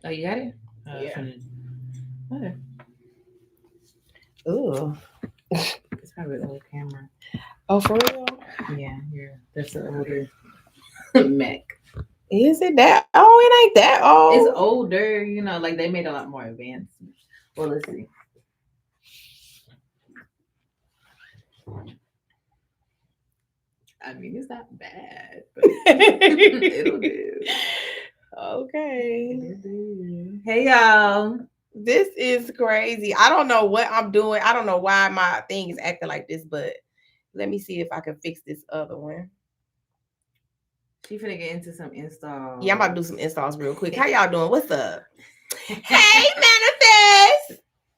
Oh, you got it? Yeah. Okay. Ooh. It's probably an old camera. Oh, for real? Yeah, yeah. That's an older Mac. Is it that? Oh, it ain't that It's old. older, like they made a lot more advanced. Well, let's see. I mean, it's not bad, but it'll do. Okay. It'll do. Hey, y'all. This is crazy. I don't know what I'm doing. I don't know why my thing is acting like this, but let me see if I can fix this other one. She finna get into some installs. Yeah, I'm about to do some installs real quick. How y'all doing? What's up? Hey,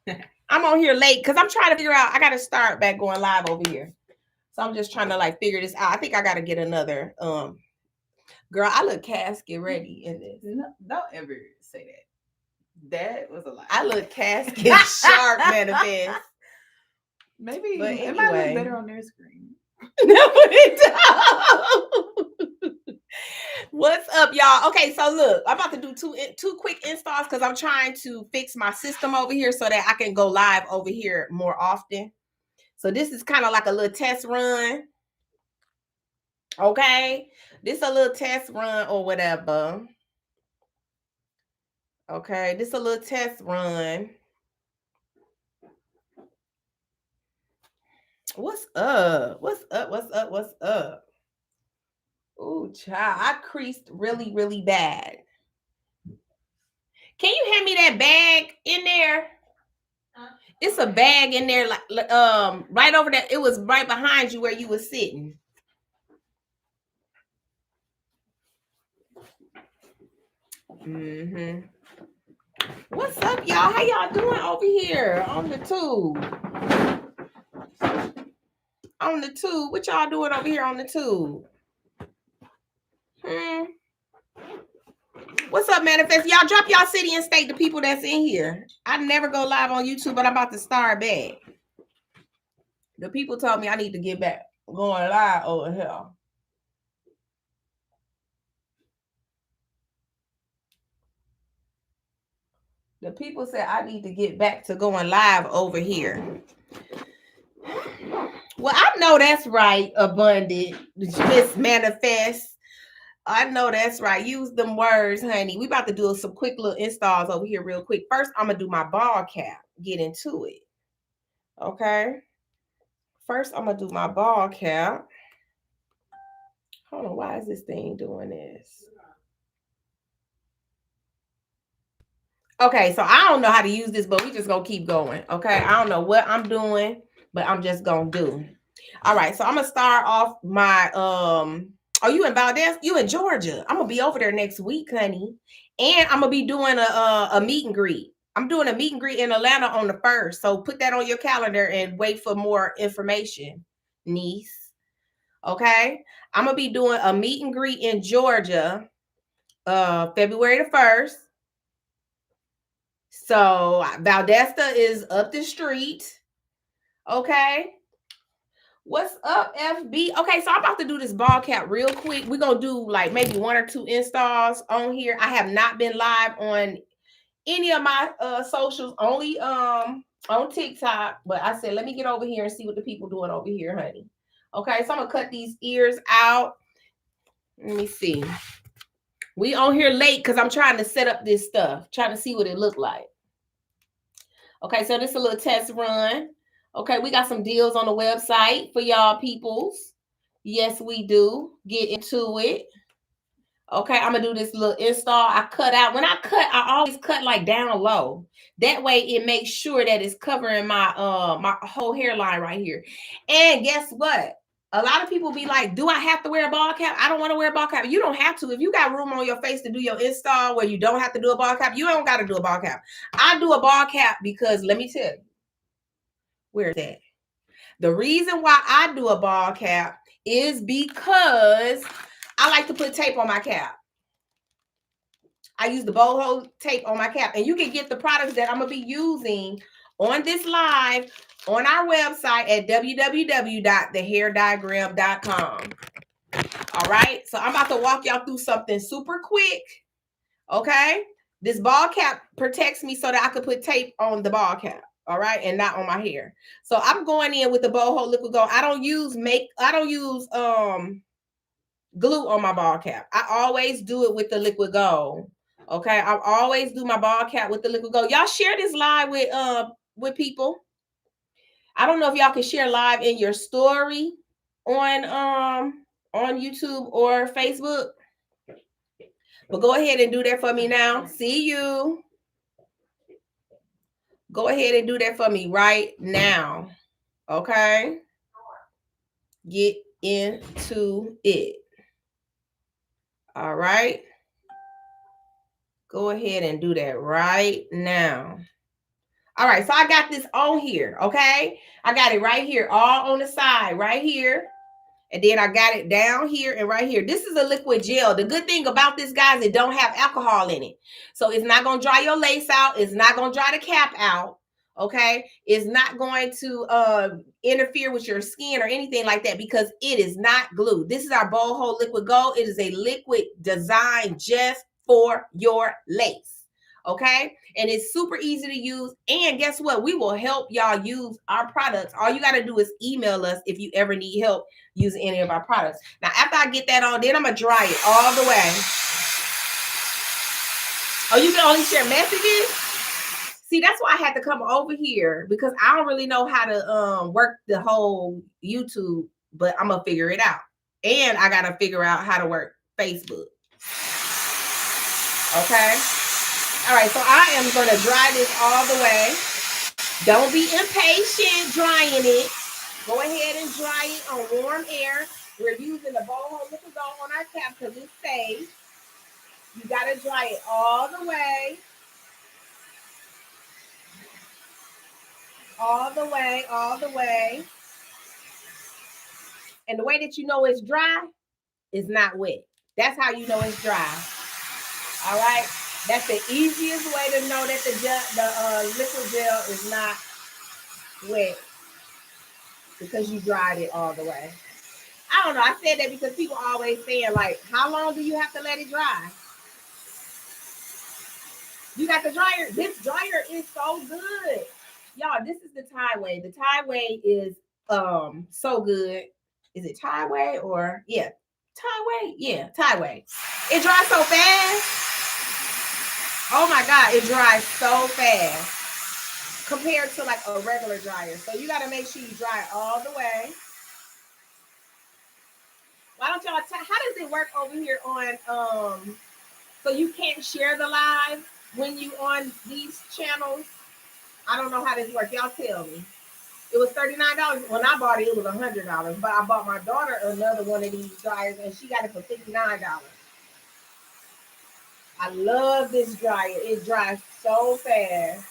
Manifest! I'm on here late because I'm trying to figure out. I got to start back going live over here. So I'm just trying to like figure this out. I think I got to get another. Girl, I look casket ready in this. No, don't ever say that. That was a lie. I look casket sharp, Manifest. Maybe But it might look anyway. better on their screen. No, it don't. What's up, y'all? Okay, so look, I'm about to do two quick installs because I'm trying to fix my system over here so that I can go live over here more often. So this is kind of like a little test run. Okay, this is a little test run or whatever. Okay, this is a little test run. What's up? What's up? What's up? What's up? Ooh, child, I creased really, really bad. Can you hand me that bag in there? It's a bag in there, like right over there. It was right behind you where you were sitting. Mm-hmm. What's up, y'all? How y'all doing over here on the tube? On the tube, what y'all doing over here on the tube? What's up, Manifest? Y'all drop y'all city and state, the people that's in here. I never go live on YouTube, but I'm about to start back. The people told me I need to get back going live over here. The people said I need to get back to going live over here. Well, I know that's right, Abundant. Just Manifest. I know that's right. Use them words, honey. We about to do some quick little installs over here real quick. First, I'm going to do my ball cap. Get into it. Okay. First, I'm going to do my ball cap. Hold on. Why is this thing doing this? Okay, so I don't know how to use this, but we just going to keep going. Okay. I don't know what I'm doing, but I'm just going to do. All right. So I'm going to start off my, oh, you in Valdez? You in Georgia? I'm gonna be over there next week, honey, and I'm gonna be doing a meet and greet. I'm doing a meet and greet in Atlanta on the 1st, so put that on your calendar and wait for more information, niece. Okay, I'm gonna be doing a meet and greet in Georgia, February the 1st. So Valdosta is up the street. Okay. What's up, FB? Okay, so I'm about to do this ball cap real quick. We're gonna do like maybe 1 or 2 installs on here. I have not been live on any of my socials, only on TikTok. But I said, let me get over here and see what the people doing over here, honey. Okay, so I'm gonna cut these ears out. Let me see. We on here late because I'm trying to set up this stuff, trying to see what it look like. Okay, so this is a little test run. Okay, we got some deals on the website for y'all peoples. Yes, we do. Get into it. Okay, I'm gonna do this little install. I cut out. When I cut, I always cut like down low. That way it makes sure that it's covering my my whole hairline right here. And guess what? A lot of people be like, do I have to wear a ball cap? I don't want to wear a ball cap. You don't have to. If you got room on your face to do your install where you don't have to do a ball cap, you don't got to do a ball cap. I do a ball cap because let me tell you, where's that? The reason why I do a ball cap is because I like to put tape on my cap. I use the boho tape on my cap. And you can get the products that I'm going to be using on this live on our website at www.thehairdiagram.com. All right. So I'm about to walk y'all through something super quick. Okay. This ball cap protects me so that I could put tape on the ball cap. All right, and not on my hair. So I'm going in with the Boho Liquid Gold. I don't use glue on my ball cap. I always do it with the Liquid Gold. Okay, I always do my ball cap with the Liquid Gold. Y'all share this live with people. I don't know if y'all can share live in your story on YouTube or Facebook. But go ahead and do that for me now. See you. Go ahead and do that for me right now. Okay? Get into it. All right? Go ahead and do that right now. All right, so I got this on here, okay? I got it right here, all on the side, right here. And then I got it down here and right here. This is a liquid gel. The good thing about this, guys, it don't have alcohol in it. So it's not going to dry your lace out. It's not going to dry the cap out. Okay? It's not going to interfere with your skin or anything like that because it is not glue. This is our Boho Liquid Gold. It is a liquid designed just for your lace. Okay, and it's super easy to use. And guess what? We will help y'all use our products. All you got to do is email us if you ever need help using any of our products. Now, after I get that on, then I'm going to dry it all the way. Oh, you can only share messages? See, that's why I had to come over here because I don't really know how to work the whole YouTube, but I'm going to figure it out. And I got to figure out how to work Facebook. Okay? All right, so I am going to dry this all the way. Don't be impatient drying it. Go ahead and dry it on warm air. We're using the Boho Liquid Gold on our cap because it's safe. You got to dry it all the way. All the way, all the way. And the way that you know it's dry is not wet. That's how you know it's dry. All right? That's the easiest way to know that the liquid gel is not wet because you dried it all the way. I don't know. I said that because people always saying, like, how long do you have to let it dry? You got the dryer. This dryer is so good. Y'all, this is the Tyway. The Tyway is so good. Is it Tyway or yeah? Tyway? Yeah, Tyway. It dries so fast. Oh my God, it dries so fast compared to like a regular dryer. So you got to make sure you dry it all the way. Why don't y'all how does it work over here on so you can't share the live when you on these channels? I don't know how this works. Y'all tell me. It was $39. When I bought it, it was $100. But I bought my daughter another one of these dryers and she got it for $59. I love this dryer. It dries so fast.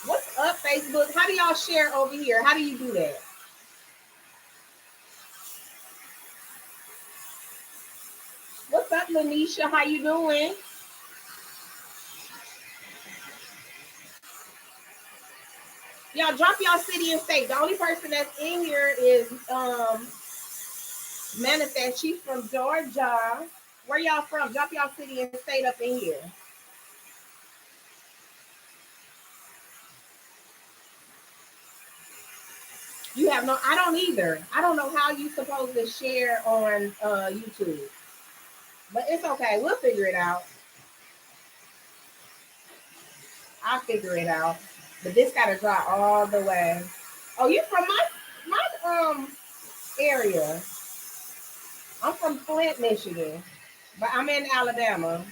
What's up, Facebook? How do y'all share over here? How do you do that? What's up, Lanisha? How you doing? Y'all drop y'all city and state. The only person that's in here is Manifest. She's from Georgia. Where y'all from? Drop y'all city and state up in here. You have no, I don't either. I don't know how you supposed to share on YouTube. But it's okay. We'll figure it out. I'll figure it out. But this gotta dry all the way. Oh, you from my area. I'm from Flint, Michigan. But I'm in Alabama.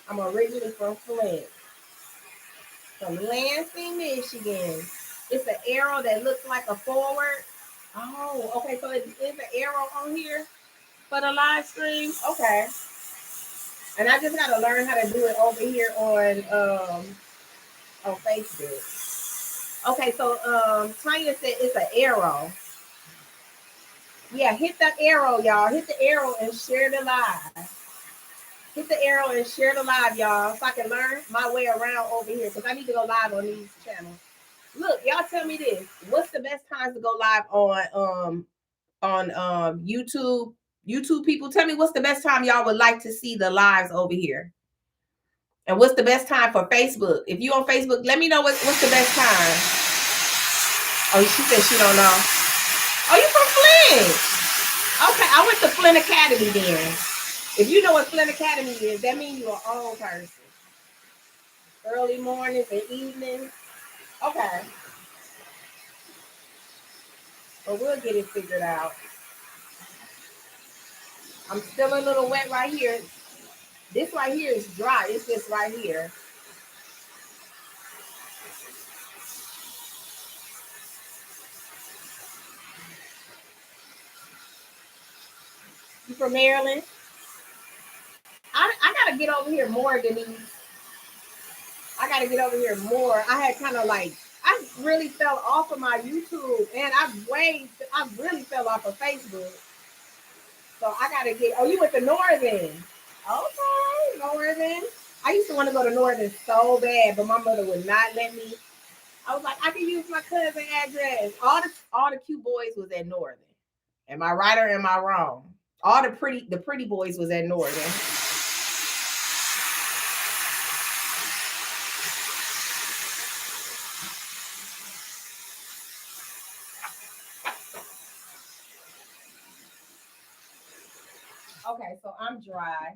I'm originally from Flint. From Lansing, Michigan. It's an arrow that looks like a forward. Oh, okay. So it's an arrow on here for the live stream. Okay. And I just gotta learn how to do it over here on Facebook. Okay, so Tanya said it's an arrow. Yeah, hit the arrow, y'all. Hit the arrow and share the live. Hit the arrow and share the live, y'all, so I can learn my way around over here because I need to go live on these channels. Look, y'all tell me this. What's the best times to go live on YouTube? YouTube people, tell me what's the best time y'all would like to see the lives over here. And what's the best time for Facebook? If you on Facebook, let me know what's the best time. Oh, she said she don't know. Oh, you from Flint? Okay, I went to Flint Academy then. If you know what Flint Academy is, that means you're an old person. Early mornings and evenings. Okay. But we'll get it figured out. I'm still a little wet right here. This right here is dry. It's just right here. You from Maryland? I gotta get over here more, Denise. I gotta get over here more. I had kind of like, I really fell off of my YouTube, and I really fell off of Facebook. So I gotta get. Oh, you went to Northern? Okay, Northern. I used to want to go to Northern so bad, but my mother would not let me. I was like, I can use my cousin address. All the cute boys was at Northern. Am I right or am I wrong? All the pretty boys was at Northern. Okay, so I'm dry.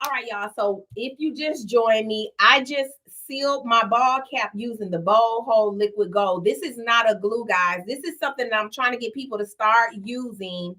All right, y'all. So if you just joined me, I just sealed my ball cap using the Bold Hold Liquid Gold. This is not a glue, guys. This is something that I'm trying to get people to start using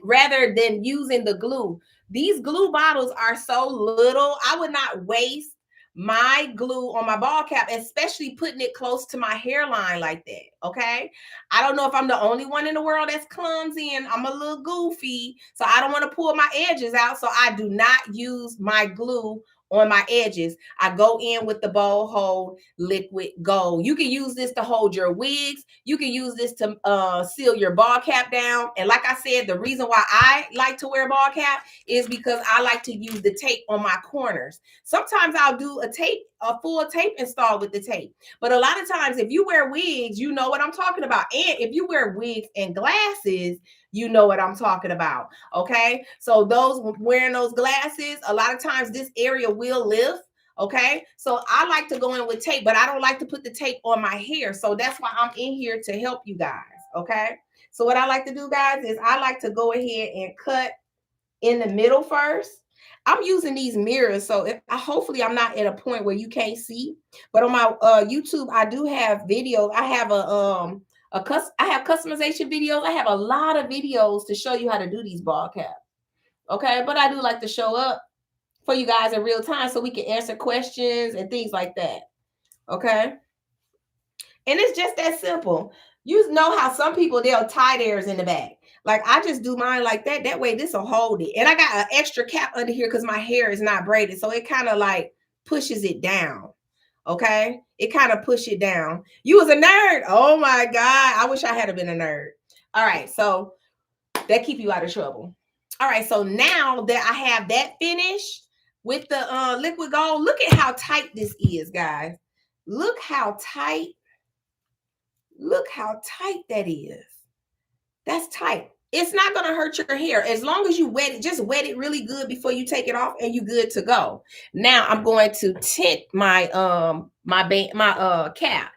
rather than using the glue. These glue bottles are so little. I would not waste my glue on my ball cap, especially putting it close to my hairline like that. Okay. I don't know if I'm the only one in the world that's clumsy and I'm a little goofy. So I don't want to pull my edges out. So I do not use my glue on my edges. I go in with the Bold Hold Liquid Gold. You can use this to hold your wigs. You can use this to seal your ball cap down. And like I said, the reason why I like to wear a ball cap is because I like to use the tape on my corners. Sometimes I'll do a full tape install with the tape. But a lot of times, if you wear wigs, you know what I'm talking about. And if you wear wigs and glasses, you know what I'm talking about. Okay. So those wearing those glasses, a lot of times this area will lift. Okay. So I like to go in with tape, but I don't like to put the tape on my hair. So that's why I'm in here to help you guys. Okay. So what I like to do, guys, is I like to go ahead and cut in the middle first. I'm using these mirrors, so hopefully I'm not at a point where you can't see. But on my YouTube, I do have videos. I have I have customization videos. I have a lot of videos to show you how to do these ball caps. Okay, but I do like to show up for you guys in real time so we can answer questions and things like that. Okay, and it's just that simple. You know how some people, they'll tie theirs in the back. Like I just do mine like that. That way this will hold it. And I got an extra cap under here because my hair is not braided. So it kind of like pushes it down. Okay. It kind of push it down. You was a nerd. Oh my God. I wish I had been a nerd. All right. So that keep you out of trouble. All right. So now that I have that finished with the liquid gold, look at how tight this is, guys. Look how tight. Look how tight that is. That's tight. It's not going to hurt your hair as long as you wet it. Just wet it really good before you take it off, and you good to go. Now I'm going to tint my cap.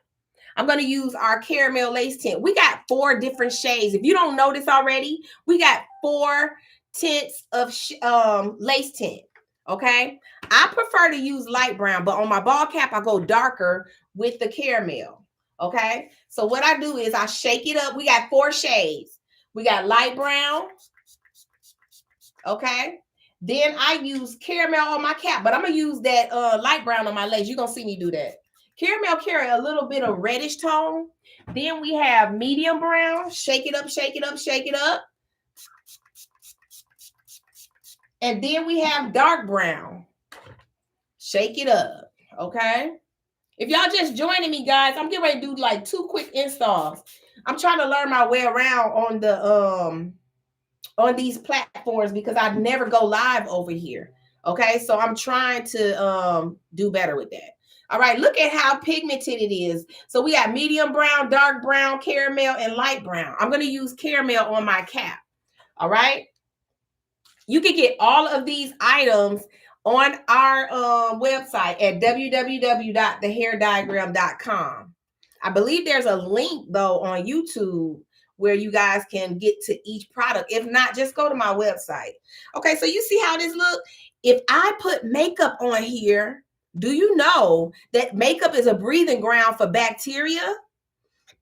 I'm going to use our caramel lace tint. We got 4 different shades. If you don't know this already, we got 4 tints of lace tint. Okay. I prefer to use light brown, but on my ball cap, I go darker with the caramel. Okay. So what I do is I shake it up. We got 4 shades. We got light brown. Okay. Then I use caramel on my cap, but I'm going to use that light brown on my lace. You're going to see me do that. Caramel carry a little bit of reddish tone. Then we have medium brown. Shake it up, shake it up, shake it up. And then we have dark brown. Shake it up. Okay. If y'all just joining me, guys, I'm getting ready to do like 2 quick installs. I'm trying to learn my way around on the on these platforms because I never go live over here. Okay, so I'm trying to do better with that. All right, look at how pigmented it is. So we got medium brown, dark brown, caramel, and light brown. I'm going to use caramel on my cap. All right. You can get all of these items on our website at www.thehairdiagram.com. I believe there's a link though on YouTube where you guys can get to each product. If not, just go to my website. Okay, so you see how this look? If I put makeup on here, do you know that makeup is a breathing ground for bacteria?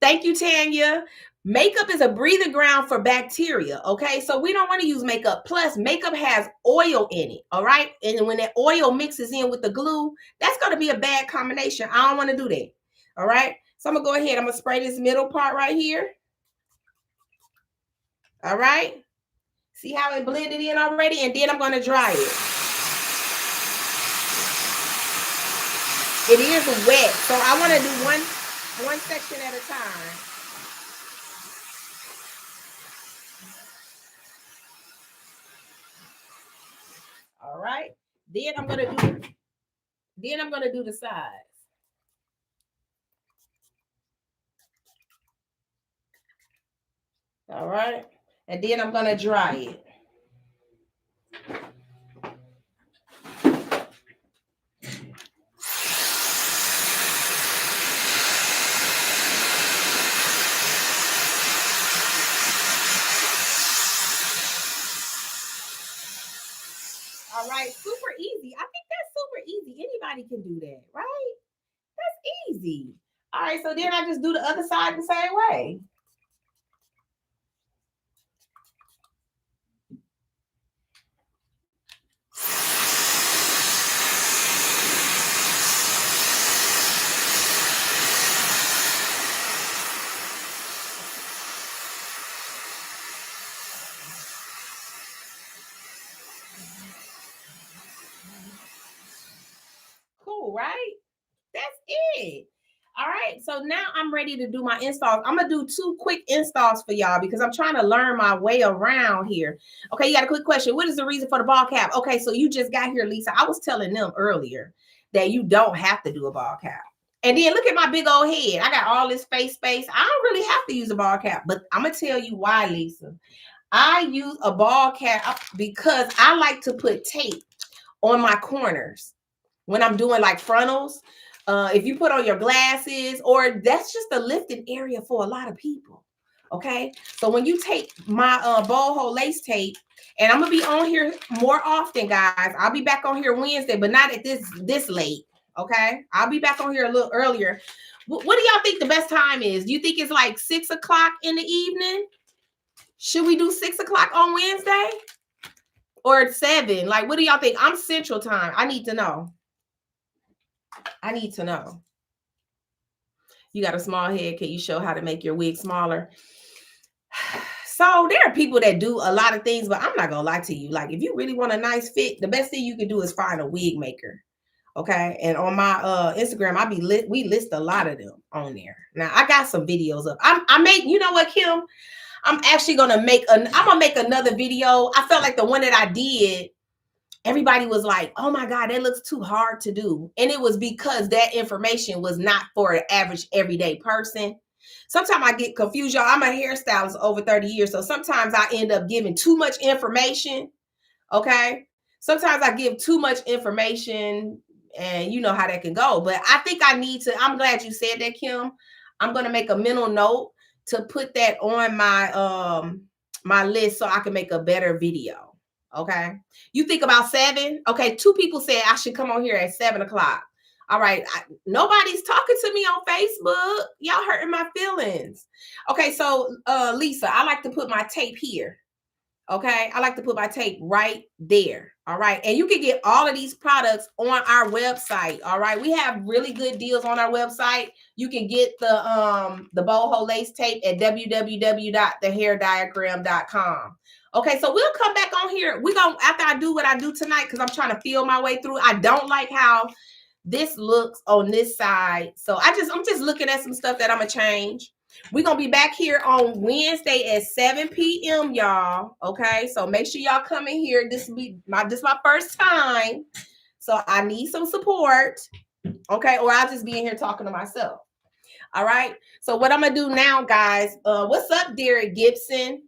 Thank you, Tanya. Makeup is a breathing ground for bacteria, okay? So we don't want to use makeup. Plus, makeup has oil in it, all right? And when that oil mixes in with the glue, that's going to be a bad combination. I don't want to do that, all right? So I'm going to go ahead. I'm going to spray this middle part right here. All right? See how it blended in already? And then I'm going to dry it. It is wet, so I want to do one section at a time. All right. Then I'm gonna do the sides. All right. And then I'm gonna dry it. All right, super easy. I think that's super easy. Anybody can do that, right? That's easy. All right, so then I just do the other side the same way. Cool, right? That's it. All right, so now I'm ready to do my installs. I'm gonna do 2 quick installs for y'all because I'm trying to learn my way around here. Okay, you got a quick question. What is the reason for the ball cap? Okay, so you just got here, Lisa. I was telling them earlier that you don't have to do a ball cap. And then look at my big old head. I got all this face space. I don't really have to use a ball cap, but I'm gonna tell you why, Lisa. I use a ball cap because I like to put tape on my corners when I'm doing like frontals. If you put on your glasses, or that's just a lifting area for a lot of people. Okay, so when you take my boho lace tape, and I'm gonna be on here more often, guys. I'll be back on here Wednesday, but not at this late. Okay, I'll be back on here a little earlier. What do y'all think the best time is? Do you think it's like 6 o'clock in the evening? Should we do 6 o'clock on Wednesday? Or 7? Like, what do y'all think? I'm Central Time. I need to know. I need to know. You got a small head. Can you show how to make your wig smaller? So there are people that do a lot of things, but I'm not gonna lie to you. Like, if you really want a nice fit, the best thing you can do is find a wig maker. Okay. And on my Instagram, we list a lot of them on there. Now I got some videos up. You know what, Kim? I'm actually gonna make another video. I felt like the one that I did, everybody was like, oh my God, that looks too hard to do. And it was because that information was not for an average everyday person. Sometimes I get confused, y'all. I'm a hairstylist over 30 years. So sometimes I end up giving too much information. Okay. Sometimes I give too much information, and you know how that can go. But I think I'm glad you said that, Kim. I'm going to make a mental note to put that on my my list so I can make a better video. Okay. You think about 7? Okay. 2 people said I should come on here at 7 o'clock. All right. Nobody's talking to me on Facebook. Y'all hurting my feelings. Okay. So, Lisa, I like to put my tape here. Okay. I like to put my tape right there. All right. And you can get all of these products on our website. All right. We have really good deals on our website. You can get the boho lace tape at www.thehairdiagram.com. Okay, so we'll come back on here. We're going to, after I do what I do tonight, because I'm trying to feel my way through. I don't like how this looks on this side. So I'm just looking at some stuff that I'm going to change. We're going to be back here on Wednesday at 7 p.m., y'all. Okay, so make sure y'all come in here. This is my first time, so I need some support. Okay, or I'll just be in here talking to myself. All right. So what I'm gonna do now, guys? What's up, Derek Gibson?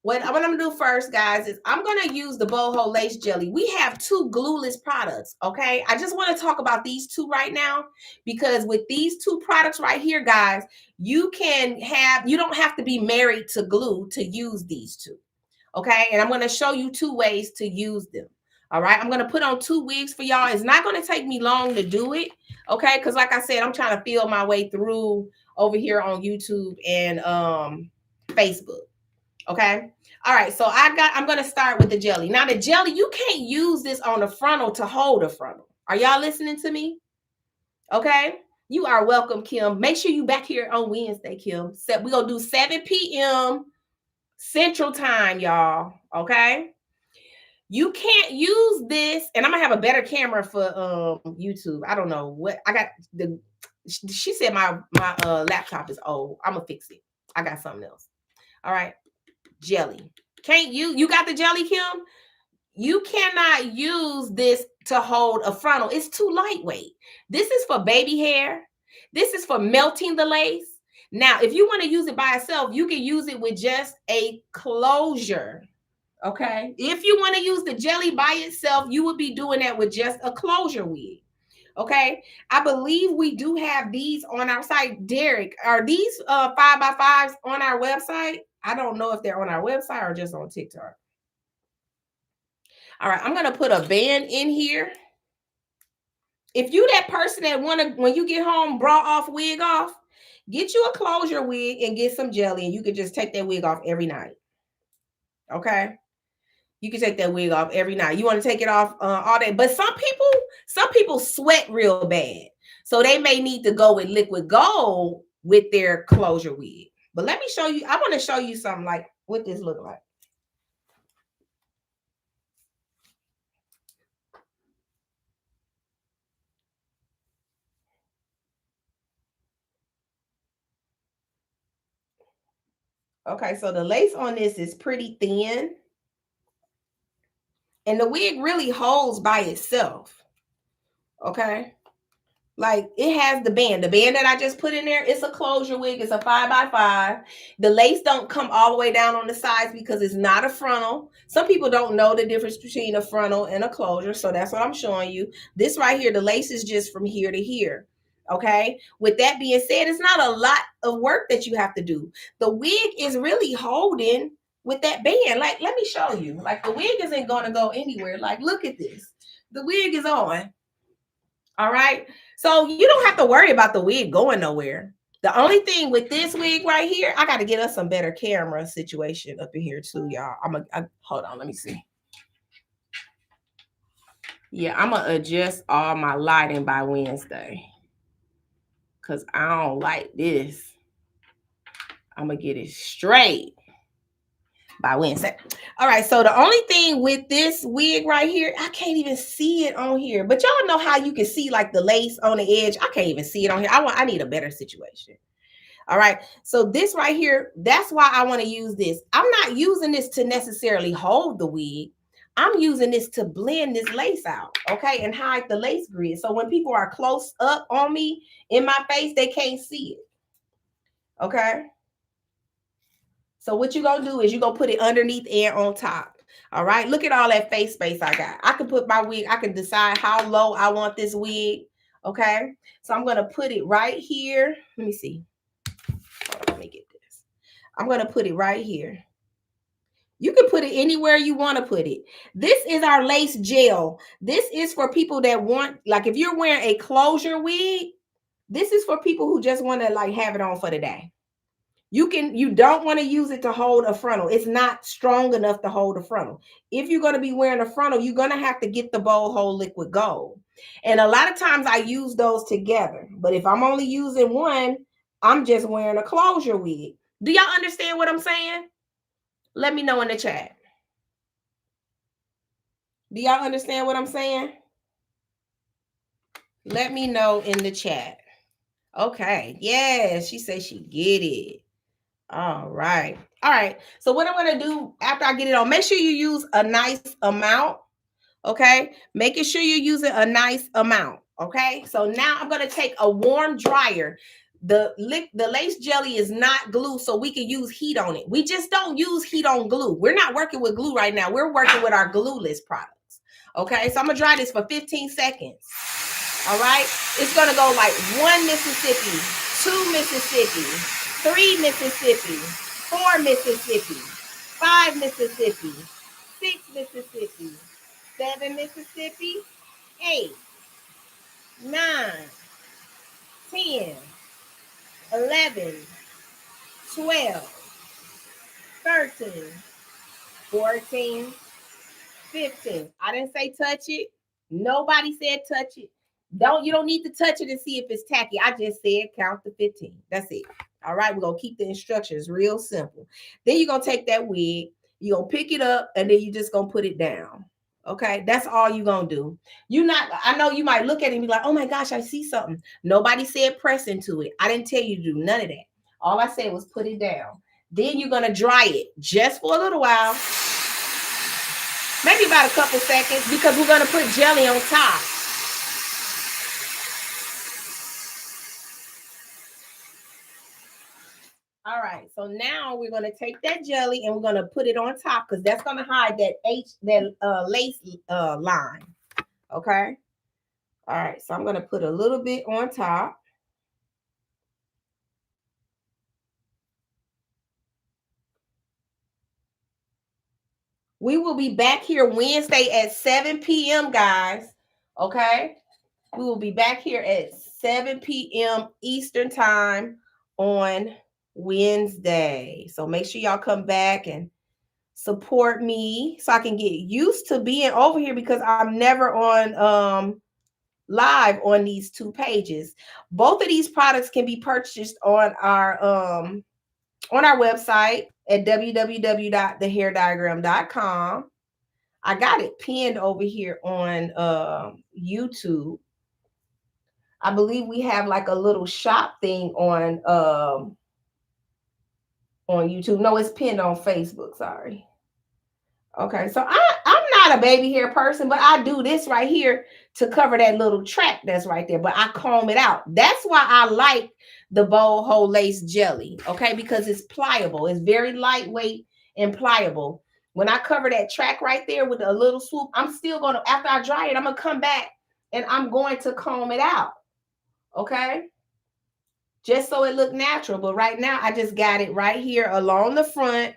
What I'm gonna do first, guys, is I'm gonna use the Boho Lace Jelly. We have 2 glueless products. Okay, I just want to talk about these 2 right now because with these 2 products right here, guys, you don't have to be married to glue to use these 2. Okay, and I'm gonna show you 2 ways to use them. All right, I'm gonna put on 2 wigs for y'all. It's not gonna take me long to do it. Okay, because like I said, I'm trying to feel my way through over here on YouTube and Facebook. Okay. All right. So I'm going to start with the jelly. Now the jelly, you can't use this on the frontal to hold a frontal. Are y'all listening to me? Okay. You are welcome, Kim. Make sure you back here on Wednesday, Kim. We're going to do 7 p.m. Central Time, y'all. Okay. You can't use this. And I'm going to have a better camera for YouTube. I don't know what I got. She said my laptop is old. I'm going to fix it. I got something else. All right. Jelly. Can't you got the jelly, Kim? You cannot use this to hold a frontal. It's too lightweight. This is for baby hair. This is for melting the lace. Now, if you want to use it by itself, you can use it with just a closure. Okay. If you want to use the jelly by itself, you would be doing that with just a closure wig. Okay. I believe we do have these on our site. Derek, are these 5x5s on our website? I don't know if they're on our website or just on TikTok. All right, I'm going to put a band in here. If you that person that when you get home, bra off, wig off, get you a closure wig and get some jelly, and you can just take that wig off every night. Okay? You can take that wig off every night. You want to take it off all day. But some people sweat real bad. So they may need to go with liquid gold with their closure wig. But let me show you. I want to show you something like what this look like. Okay, so the lace on this is pretty thin. And the wig really holds by itself. Okay. Like it has the band. The band that I just put in there, it's a closure wig. It's a 5x5. The lace don't come all the way down on the sides because it's not a frontal. Some people don't know the difference between a frontal and a closure. So that's what I'm showing you. This right here, the lace is just from here to here. Okay. With that being said, it's not a lot of work that you have to do. The wig is really holding with that band. Like, let me show you. Like the wig isn't going to go anywhere. Like, look at this. The wig is on. All right. So you don't have to worry about the wig going nowhere. The only thing with this wig right here, I got to get us some better camera situation up in here too, y'all. Hold on. Let me see. Yeah, I'm going to adjust all my lighting by Wednesday because I don't like this. I'm going to get it straight by Wednesday. All right. So the only thing with this wig right here, I can't even see it on here. But y'all know how you can see like the lace on the edge. I can't even see it on here. I need a better situation. All right. So this right here, that's why I want to use this. I'm not using this to necessarily hold the wig. I'm using this to blend this lace out. Okay. And hide the lace grid. So when people are close up on me in my face, they can't see it. Okay. So what you're going to do is you're going to put it underneath and on top. All right. Look at all that face space I got. I can put my wig. I can decide how low I want this wig. Okay. So I'm going to put it right here. Let me see. Let me get this. I'm going to put it right here. You can put it anywhere you want to put it. This is our lace gel. This is for people that want, like if you're wearing a closure wig, this is for people who just want to like have it on for the day. You don't want to use it to hold a frontal. It's not strong enough to hold a frontal. If you're going to be wearing a frontal, you're going to have to get the Boho liquid gold. And a lot of times I use those together. But if I'm only using one, I'm just wearing a closure wig. Do y'all understand what I'm saying? Let me know in the chat. Do y'all understand what I'm saying? Let me know in the chat. Okay. Yeah, she said she get it. All right. All right. So what I'm going to do after I get it on, make sure you use a nice amount. Okay. Making sure you're using a nice amount. Okay, so now I'm going to take a warm dryer. The lace jelly is not glue, so we can use heat on it. We just don't use heat on glue. We're not working with glue right now. We're working with our glueless products. Okay, so I'm going to dry this for 15 seconds. All right, it's going to go like 1 Mississippi, 2 Mississippi, 3 Mississippi, 4 Mississippi, 5 Mississippi, 6 Mississippi, 7 Mississippi, 8, 9, 10, 11, 12, 13, 14, 15. I didn't say touch it. Nobody said touch it. You don't need to touch it and see if it's tacky. I just said count to 15. That's it. All right, we're gonna keep the instructions real simple. Then you're gonna take that wig, you're gonna pick it up, and then you're just gonna put it down. Okay, that's all you're gonna do. I know you might look at it and be like, oh my gosh, I see something. Nobody said press into it. I didn't tell you to do none of that. All I said was put it down. Then you're gonna dry it just for a little while. Maybe about a couple seconds, because we're going to put jelly on top. All right, so now we're going to take that jelly and we're going to put it on top, because that's going to hide that lace line. Okay. All right, so I'm going to put a little bit on top. We will be back here Wednesday at 7 p.m., guys. Okay. We will be back here at 7 p.m. Eastern time on Wednesday. So make sure y'all come back and support me so I can get used to being over here, because I'm never on live on these two pages. Both of these products can be purchased on our website at www.thehairdiagram.com. I got it pinned over here on YouTube. I believe we have like a little shop thing on YouTube. No, it's pinned on Facebook. Sorry. Okay, so I'm not a baby hair person, but I do this right here to cover that little track that's right there. But I comb it out. That's why I like the Bold Hold Lace Jelly. Okay, because it's pliable. It's very lightweight and pliable. When I cover that track right there with a little swoop, I'm still gonna, after I dry it, I'm gonna come back and I'm going to comb it out. Okay, just so it look natural. But right now I just got it right here along the front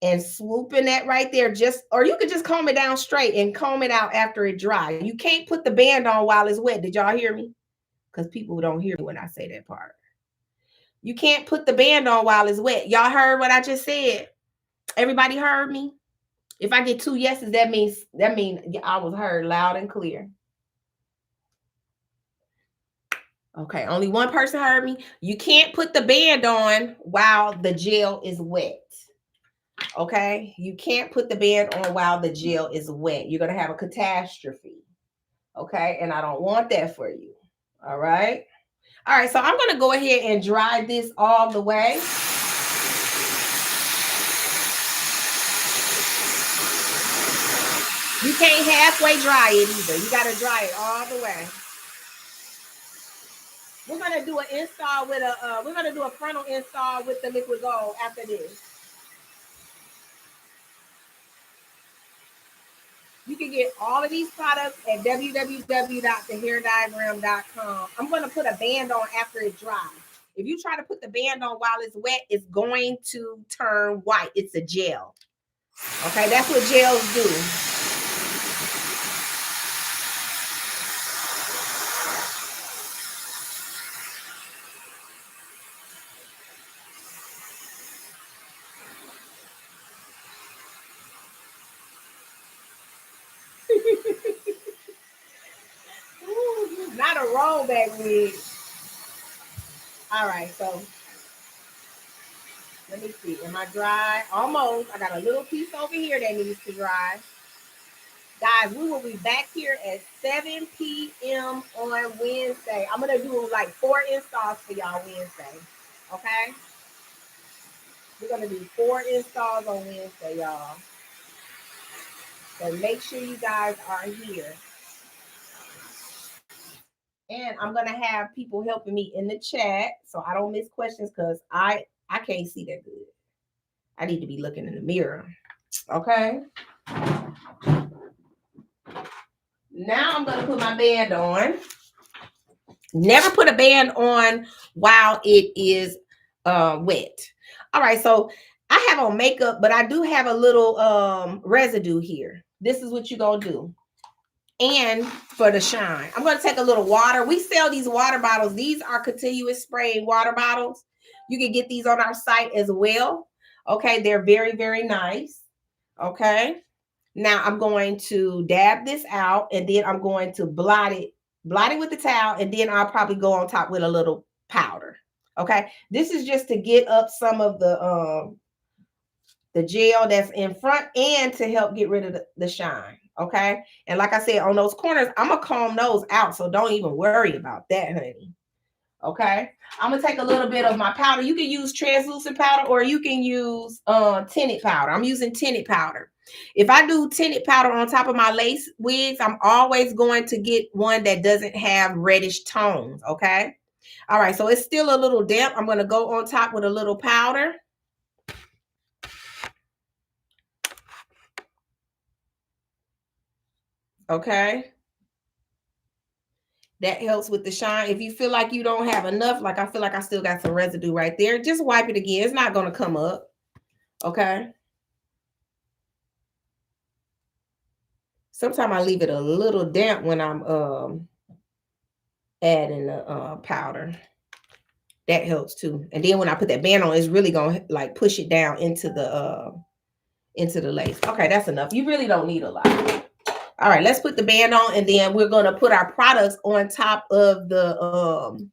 and swooping that right there. Or you could just comb it down straight and comb it out after it dries. You can't put the band on while it's wet. Did y'all hear me? Because people don't hear me when I say that part. You can't put the band on while it's wet. Y'all heard what I just said? Everybody heard me? If I get 2 yeses, that means I was heard loud and clear. Okay, only one person heard me. You can't put the band on while the gel is wet. Okay, you can't put the band on while the gel is wet. You're going to have a catastrophe. Okay, and I don't want that for you. All right. All right, so I'm going to go ahead and dry this all the way. You can't halfway dry it either. You got to dry it all the way. We're going to do an install with we're going to do a frontal install with the liquid gold after this. You can get all of these products at www.thehairdiagram.com. I'm going to put a band on after it dries. If you try to put the band on while it's wet, it's going to turn white. It's a gel. Okay, that's what gels do. Ooh, not a rollback wig. All right, so let me see. Am I dry? Almost. I got a little piece over here that needs to dry. Guys, we will be back here at 7 p.m. on Wednesday. I'm going to do like 4 installs for y'all Wednesday. Okay? We're going to do 4 installs on Wednesday, y'all. So make sure you guys are here. And I'm gonna have people helping me in the chat so I don't miss questions because I can't see that good. I need to be looking in the mirror. Okay. Now I'm gonna put my band on. Never put a band on while it is wet. All right, so I have on makeup, but I do have a little residue here. This is what you're gonna do. And for the shine, I'm going to take a little water. We sell these water bottles. These are continuous spraying water bottles. You can get these on our site as well. Okay, they're very, very nice. Okay, now I'm going to dab this out, and then I'm going to blot it with the towel, and then I'll probably go on top with a little powder. Okay, this is just to get up some of the gel that's in front and to help get rid of the shine. Okay. And like I said, on those corners, I'm going to comb those out. So don't even worry about that, honey. Okay. I'm going to take a little bit of my powder. You can use translucent powder or you can use tinted powder. I'm using tinted powder. If I do tinted powder on top of my lace wigs, I'm always going to get one that doesn't have reddish tones. Okay. All right. So it's still a little damp. I'm going to go on top with a little powder. Okay. That helps with the shine. If you feel like you don't have enough, like I feel like I still got some residue right there, just wipe it again. It's not going to come up. Okay. Sometimes I leave it a little damp when I'm adding the powder. That helps too. And then when I put that band on, it's really going to like push it down into the lace. Okay, that's enough. You really don't need a lot. All right, let's put the band on, and then we're going to put our products on top of the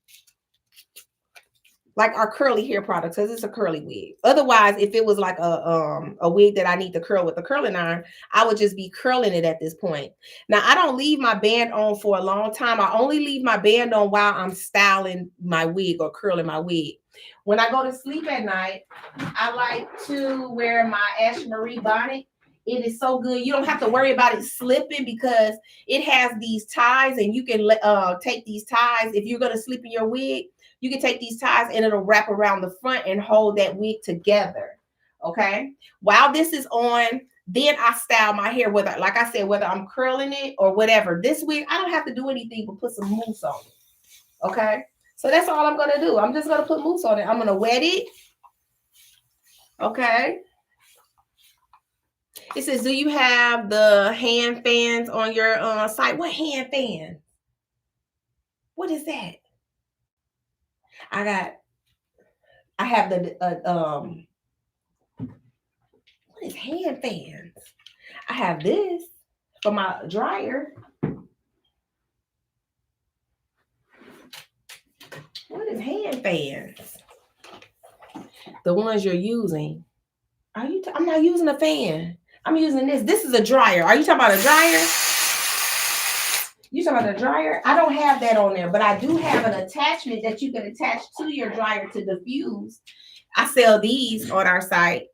like our curly hair products, because it's a curly wig. Otherwise, if it was like a wig that I need to curl with a curling iron, I would just be curling it at this point. Now, I don't leave my band on for a long time. I only leave my band on while I'm styling my wig or curling my wig. When I go to sleep at night, I like to wear my Ashley Marie bonnet. It is so good. You don't have to worry about it slipping because it has these ties, and you can take these ties. If you're going to sleep in your wig, you can take these ties and it'll wrap around the front and hold that wig together. Okay. While this is on, then I style my hair, whether, like I said, whether I'm curling it or whatever. This wig, I don't have to do anything but put some mousse on it. Okay. So that's all I'm going to do. I'm just going to put mousse on it. I'm going to wet it. Okay. It says, do you have the hand fans on your site? What hand fan? What is that? I have the what is hand fans? I have this for my dryer. What is hand fans? The ones you're using. I'm not using a fan. I'm using this. This is a dryer. Are you talking about a dryer? You talking about a dryer? I don't have that on there, but I do have an attachment that you can attach to your dryer to diffuse. I sell these on our site.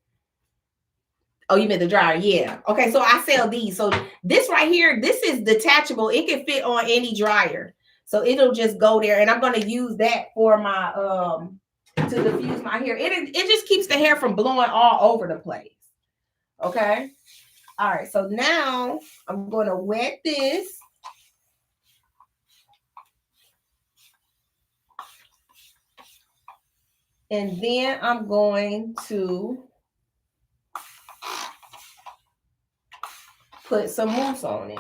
Oh, you meant the dryer? Yeah. Okay, so I sell these. So this right here, this is detachable. It can fit on any dryer. So it'll just go there. And I'm going to use that for my to diffuse my hair. It just keeps the hair from blowing all over the place. Okay. All right. So now I'm going to wet this. And then I'm going to put some mousse on it.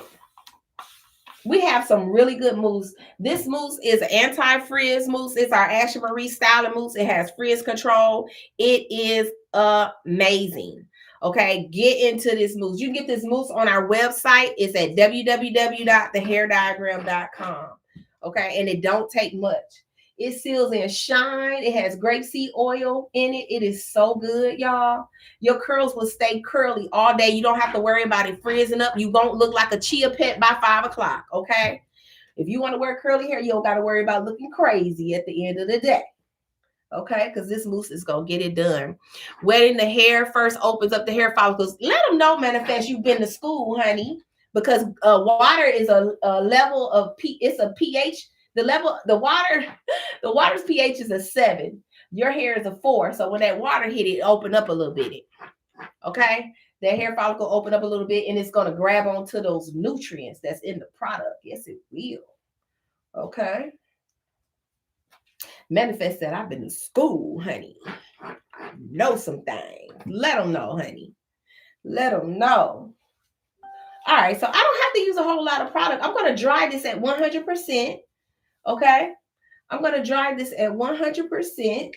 We have some really good mousse. This mousse is anti-frizz mousse. It's our Ashley Marie styling mousse. It has frizz control. It is amazing. Okay, get into this mousse. You can get this mousse on our website. It's at www.thehairdiagram.com. Okay, and it don't take much. It seals in shine. It has grapeseed oil in it. It is so good, y'all. Your curls will stay curly all day. You don't have to worry about it frizzing up. You won't look like a chia pet by 5 o'clock, okay? If you want to wear curly hair, you don't got to worry about looking crazy at the end of the day, okay? Because this mousse is going to get it done. Wetting the hair first opens up the hair follicles. Let them know, Manifest, you've been to school, honey, because water is a level of it's a pH. the water's pH is a 7. Your hair is a 4. So when that water hit it, open up a little bit. Okay? That hair follicle open up a little bit, and it's going to grab onto those nutrients that's in the product. Yes, it will. Okay? Manifest that I've been to school, honey. Know some things. Let them know, honey. Let them know. All right, so I don't have to use a whole lot of product. I'm going to dry this at 100%. Okay? I'm going to dry this at 100%.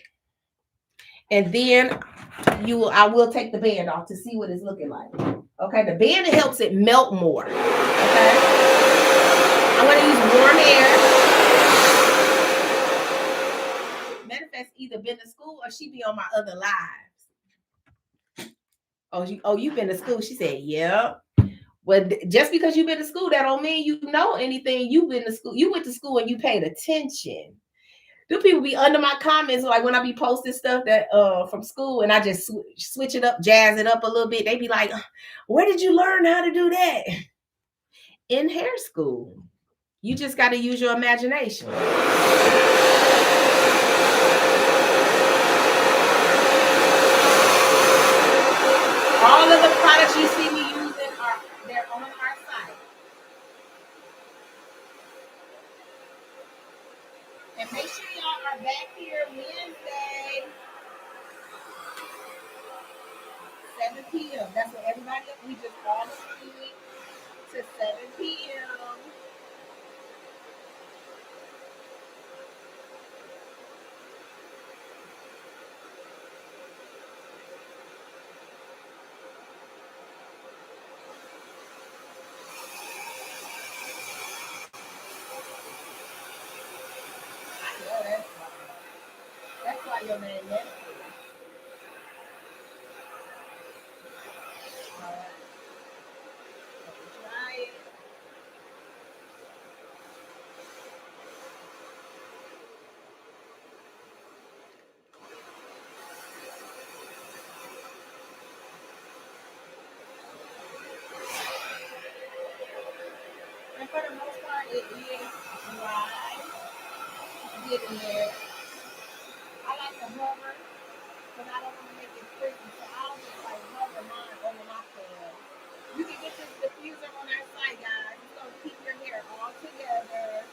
And then I will take the band off to see what it's looking like. Okay, the band helps it melt more. Okay, I'm going to use warm air. Manifest either been to school or she be on my other lives. Oh, you've been to school? She said, yeah. Well, just because you've been to school, that don't mean you know anything. You've been to school. You went to school and you paid attention. Do people be under my comments, like when I be posting stuff that from school and I just switch it up, jazz it up a little bit? They be like, where did you learn how to do that? In hair school. You just got to use your imagination. All of the products you see me using they're on our site. And make sure y'all are back here Wednesday, 7 p.m. That's what everybody else, we just all agreed to 7 p.m. That's why your man left. All right. Try it. And for the most part, it is dry. Getting there. I like to hover, but I don't want to make it pretty, so I'll just like hover mine over my tail. You can get this diffuser on our site, guys. It's going to keep your hair all together.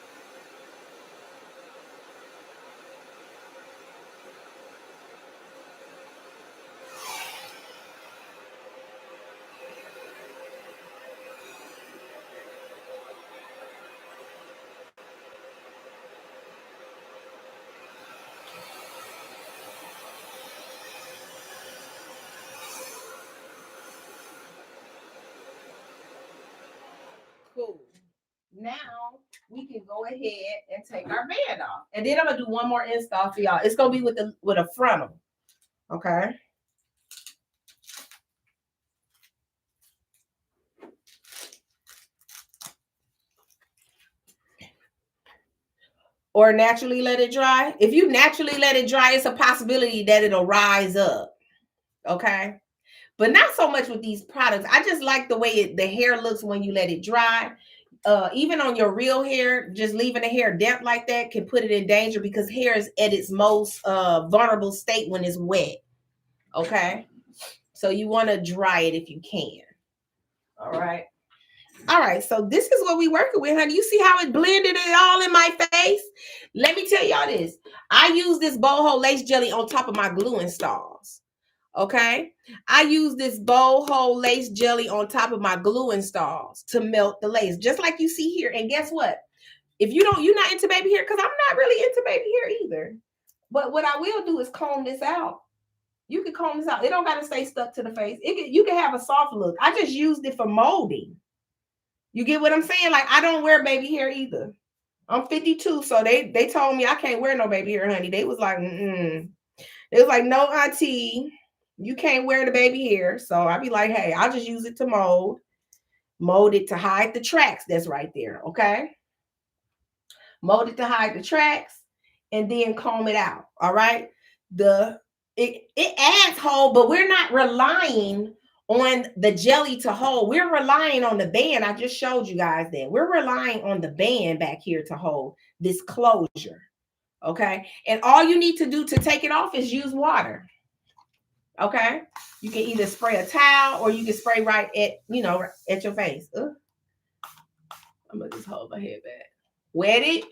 Cool. Now we can go ahead and take our band off. And then I'm going to do one more install for y'all. It's going to be with a frontal. Okay. Or naturally let it dry. If you naturally let it dry, it's a possibility that it'll rise up. Okay. But not so much with these products. I just like the way the hair looks when you let it dry. Even on your real hair, just leaving the hair damp like that can put it in danger because hair is at its most vulnerable state when it's wet. Okay. So you want to dry it if you can. All right. All right, so this is what we working with, honey. You see how it blended it all in my face? Let me tell y'all this. I use this Boho lace jelly on top of my glue installs. Okay? I use this Boho lace jelly on top of my glue installs to melt the lace, just like you see here. And guess what? If you're not into baby hair, because I'm not really into baby hair either. But what I will do is comb this out. You can comb this out. It don't got to stay stuck to the face. You can have a soft look. I just used it for molding. You get what I'm saying? Like, I don't wear baby hair either. I'm 52, so they told me I can't wear no baby hair, honey. They was like, They was like, no, auntie, you can't wear the baby hair. So I'd be like, hey, I'll just use it to mold it to hide the tracks that's right there, okay? Mold it to hide the tracks, and then comb it out, all right? It adds hold, but we're not relying on the jelly to hold. We're relying on the band. I just showed you guys that. We're relying on the band back here to hold this closure. Okay. And all you need to do to take it off is use water. Okay. You can either spray a towel or you can spray right at, at your face. I'm going to just hold my head back. Wet it.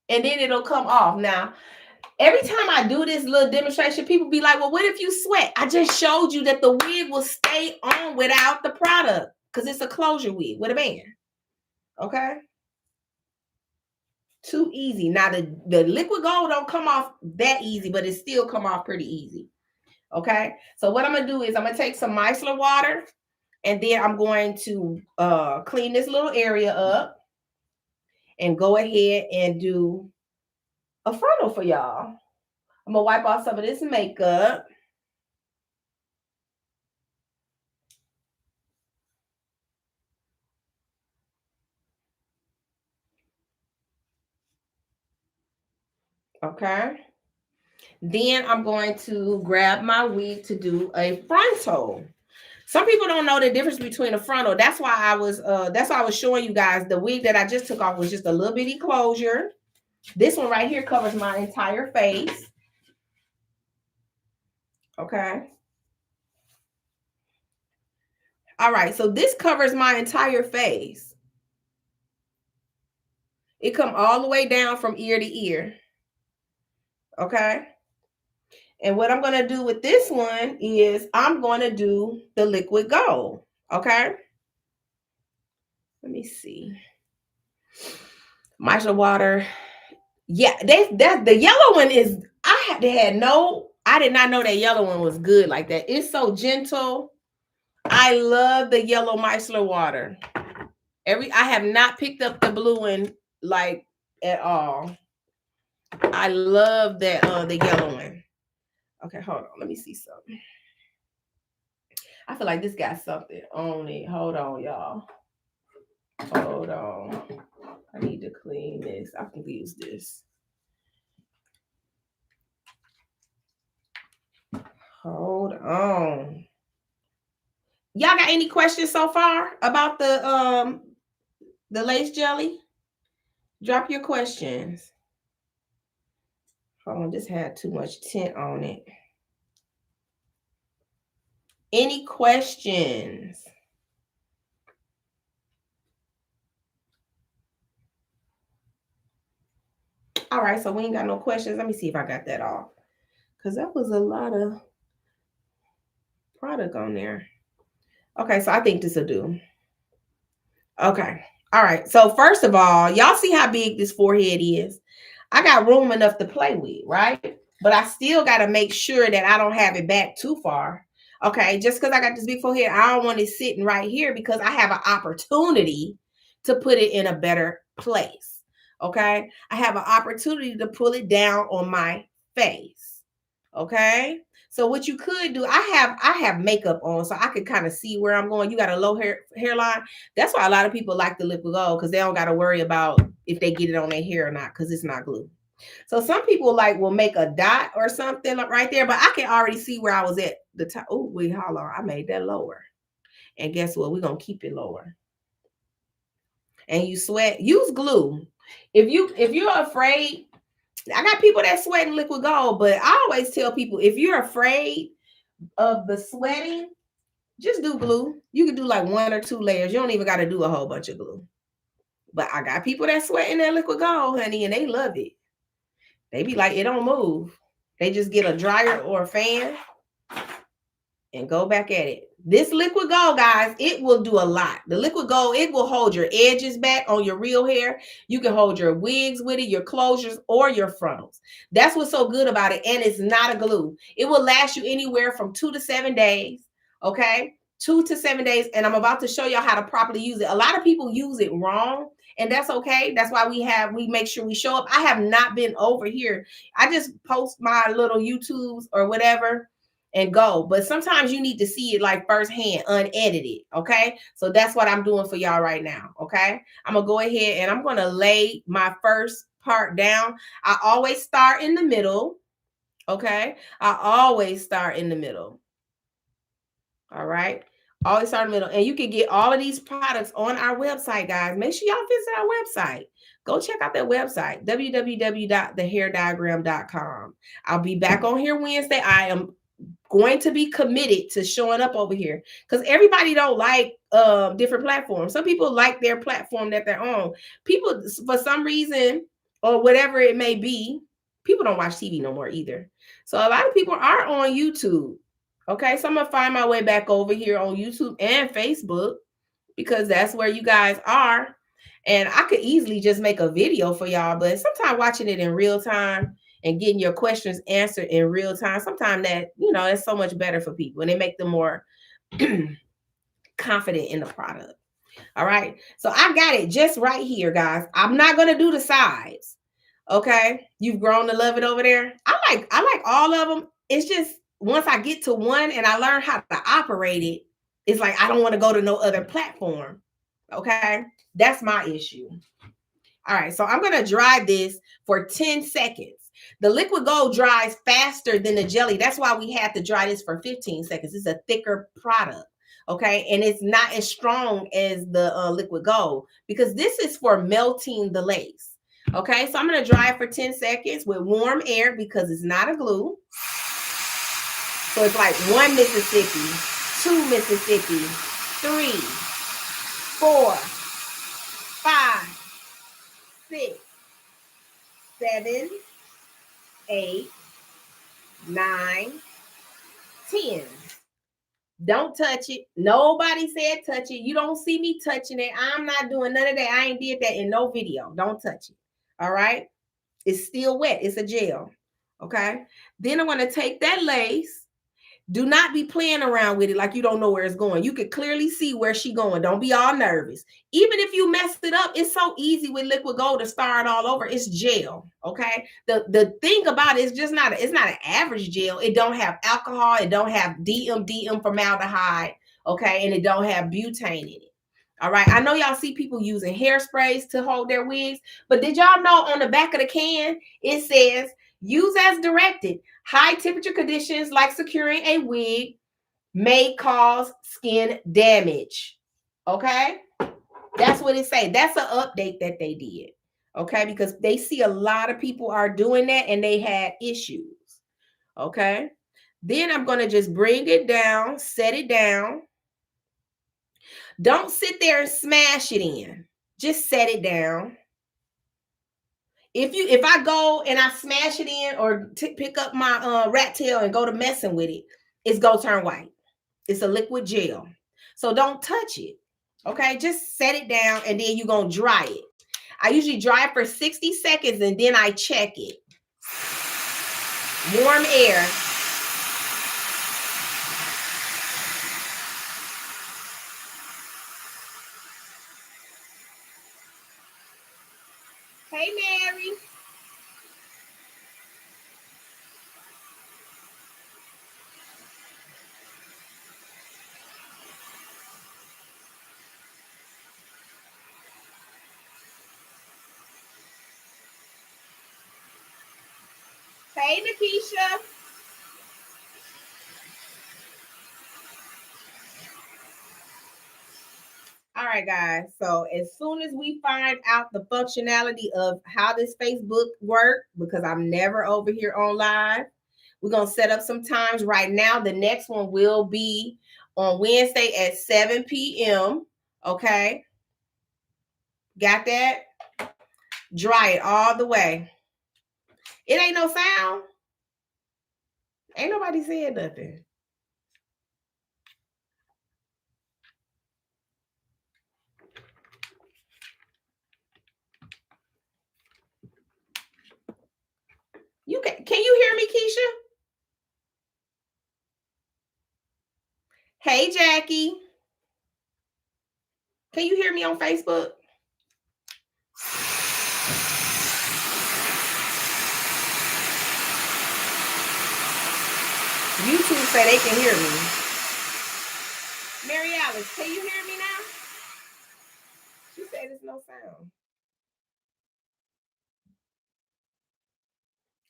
And then it'll come off. Now, every time I do this little demonstration, people be like, well, what if you sweat? I just showed you that the wig will stay on without the product because it's a closure wig with a band. Okay. Too easy. Now, the liquid gold don't come off that easy, but it still come off pretty easy. Okay. So what I'm going to do is I'm going to take some micellar water and then I'm going to clean this little area up and go ahead and do a frontal for y'all. I'm going to wipe off some of this makeup. Okay. Then I'm going to grab my wig to do a frontal. Some people don't know the difference between a frontal. That's why I was showing you guys the wig that I just took off was just a little bitty closure. This one right here covers my entire face. Okay. All right. So this covers my entire face. It come all the way down from ear to ear. Okay. And what I'm going to do with this one is I'm going to do the liquid gold. Okay. Let me see. Micellar water. Yeah, the yellow one is, I did not know that yellow one was good like that. It's so gentle. I love the yellow micellar water. I have not picked up the blue one like at all. I love that the yellow one. Okay, hold on. Let me see something. I feel like this got something on it. Hold on, y'all. Hold on. I need to clean this. I can use this. Hold on. Y'all got any questions so far about the lace jelly? Drop your questions. Hold on, this had too much tint on it. Any questions? All right, so we ain't got no questions. Let me see if I got that off. Because that was a lot of product on there. Okay, so I think this will do. Okay. All right. So first of all, y'all see how big this forehead is? I got room enough to play with, right? But I still got to make sure that I don't have it back too far. Okay. Just because I got this big forehead, I don't want it sitting right here because I have an opportunity to put it in a better place. Okay. I have an opportunity to pull it down on my face. Okay. So what you could do, I have makeup on, so I could kind of see where I'm going. You got a low hairline. That's why a lot of people like the liquid gold because they don't got to worry about if they get it on their hair or not because it's not glue. So some people will make a dot or something right there, but I can already see where I was at the top. Oh, wait, hold on. I made that lower. And guess what? We're going to keep it lower. And you sweat, use glue. If you're afraid, I got people that sweat in liquid gold, but I always tell people if you're afraid of the sweating, just do glue. You can do like 1 or 2 layers. You don't even got to do a whole bunch of glue. But I got people that sweat in that liquid gold, honey, and they love it. They be like, it don't move. They just get a dryer or a fan and go back at it. This liquid gold, guys, it will do a lot. The liquid gold, it will hold your edges back on your real hair. You can hold your wigs with it, your closures, or your frontals. That's what's so good about it. And it's not a glue. It will last you anywhere from 2 to 7 days. Okay? 2 to 7 days. And I'm about to show y'all how to properly use it. A lot of people use it wrong. And that's okay. That's why we make sure we show up. I have not been over here. I just post my little YouTubes or whatever and go. But sometimes you need to see it like firsthand, unedited. Okay. So that's what I'm doing for y'all right now. Okay. I'm going to go ahead and I'm going to lay my first part down. I always start in the middle. Okay. I always start in the middle. All right. Always start in the middle. And you can get all of these products on our website, guys. Make sure y'all visit our website. Go check out that website, www.thehairdiagram.com. I'll be back on here Wednesday. I am going to be committed to showing up over here because everybody don't like different platforms. Some people like their platform that they're on. People, for some reason or whatever it may be, people don't watch TV no more either. So a lot of people are on YouTube. Okay, so I'm gonna find my way back over here on YouTube and Facebook because that's where you guys are. And I could easily just make a video for y'all, but sometimes watching it in real time and getting your questions answered in real time, sometimes that, it's so much better for people and they make them more confident in the product. All right. So I got it just right here, guys. I'm not going to do the sides. Okay. You've grown to love it over there. I like all of them. It's just once I get to one and I learn how to operate it, it's like I don't want to go to no other platform. Okay. That's my issue. All right. So I'm going to dry this for 10 seconds. The liquid gold dries faster than the jelly. That's why we have to dry this for 15 seconds. It's a thicker product. Okay. And it's not as strong as the liquid gold because this is for melting the lace. Okay. So I'm going to dry it for 10 seconds with warm air because it's not a glue. So it's like 1 Mississippi, 2 Mississippi, 3, 4, 5, 6, 7, 8, 9, 10. Don't touch it. Nobody said touch it. You don't see me touching it. I'm not doing none of that. I ain't did that in no video. Don't touch it. All right. It's still wet. It's a gel. Okay. Then I'm going to take that lace. Do not be playing around with it like you don't know where it's going. You can clearly see where she's going. Don't be all nervous. Even if you messed it up, it's so easy with liquid gold to start all over. It's gel, okay? The thing about it is just it's not an average gel. It don't have alcohol. It don't have DM formaldehyde, okay? And it don't have butane in it. All right. I know y'all see people using hairsprays to hold their wigs, but did y'all know on the back of the can, it says, use as directed. High temperature conditions like securing a wig may cause skin damage. Okay? That's what it say. That's an update that they did. Okay? Because they see a lot of people are doing that and they had issues. Okay? Then I'm going to just bring it down, set it down. Don't sit there and smash it in. Just set it down. If I go and I smash it in or pick up my rat tail and go to messing with it, it's gonna turn white. It's a liquid gel. So don't touch it. Okay, just set it down and then you're gonna dry it. I usually dry it for 60 seconds and then I check it. Warm air. Hey, Mary. Hey, Nakisha. All right, guys. So as soon as we find out the functionality of how this Facebook works, because I'm never over here on live, we're going to set up some times right now. The next one will be on Wednesday at 7 p.m. Okay. Got that? Dry it all the way. It ain't no sound. Ain't nobody saying nothing. Can you hear me, Keisha? Hey, Jackie. Can you hear me on Facebook? YouTube say they can hear me. Mary Alice, can you hear me now? She said there's no sound.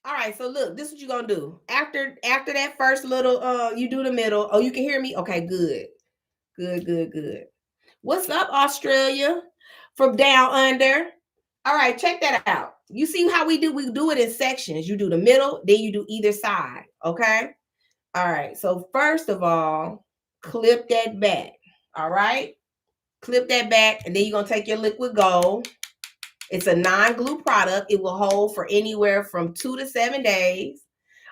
All right, so look, this is what you're gonna do. After that first little you do the middle. Oh, you can hear me? Okay, good. Good. What's up, Australia? From down under. All right, check that out. You see how we do it in sections. You do the middle, then you do either side. Okay. All right. So first of all, clip that back. All right. Clip that back, and then you're gonna take your liquid gold. It's a non-glue product. It will hold for anywhere from 2 to 7 days.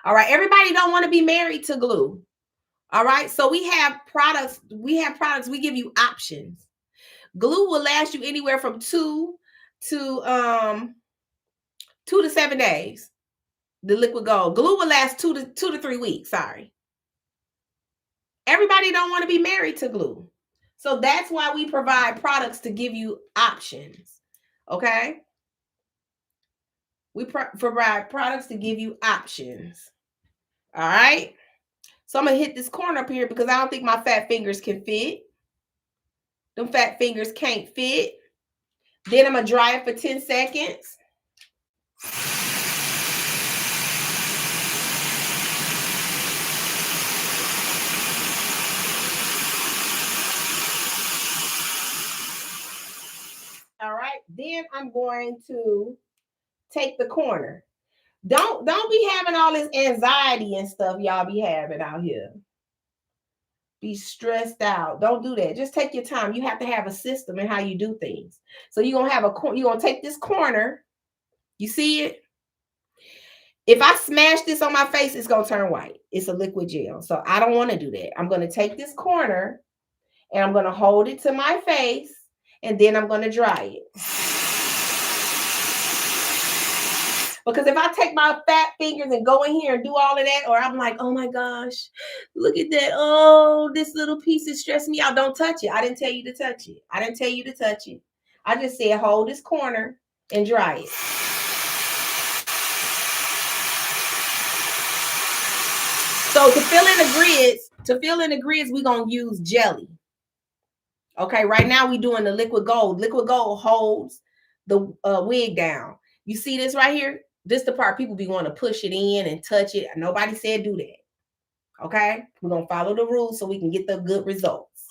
All right. Everybody don't want to be married to glue. All right. So we have products. We give you options. Glue will last you anywhere from 2 to 7 days. The liquid gold. Glue will last 2 to 3 weeks. Sorry. Everybody don't want to be married to glue. So that's why we provide products to give you options. Okay? We provide products to give you options. All right? So I'm going to hit this corner up here because I don't think my fat fingers can fit. Them fat fingers can't fit. Then I'm going to dry it for 10 seconds. All right. Then I'm going to take the corner. Don't be having all this anxiety and stuff y'all be having out here. Be stressed out. Don't do that. Just take your time. You have to have a system in how you do things. So you're gonna take this corner. You see it? If I smash this on my face, it's gonna turn white. It's a liquid gel. So I don't want to do that. I'm gonna take this corner and I'm gonna hold it to my face and then I'm gonna dry it. Because if I take my fat fingers and go in here and do all of that, or I'm like, oh my gosh, look at that. Oh, this little piece is stressing me out. Don't touch it. I didn't tell you to touch it. I didn't tell you to touch it. I just said hold this corner and dry it. So to fill in the grids, we're going to use jelly. Okay, right now we're doing the liquid gold. Liquid gold holds the wig down. You see this right here? This the part people be wanting to push it in and touch it. Nobody said do that. Okay? We're going to follow the rules so we can get the good results.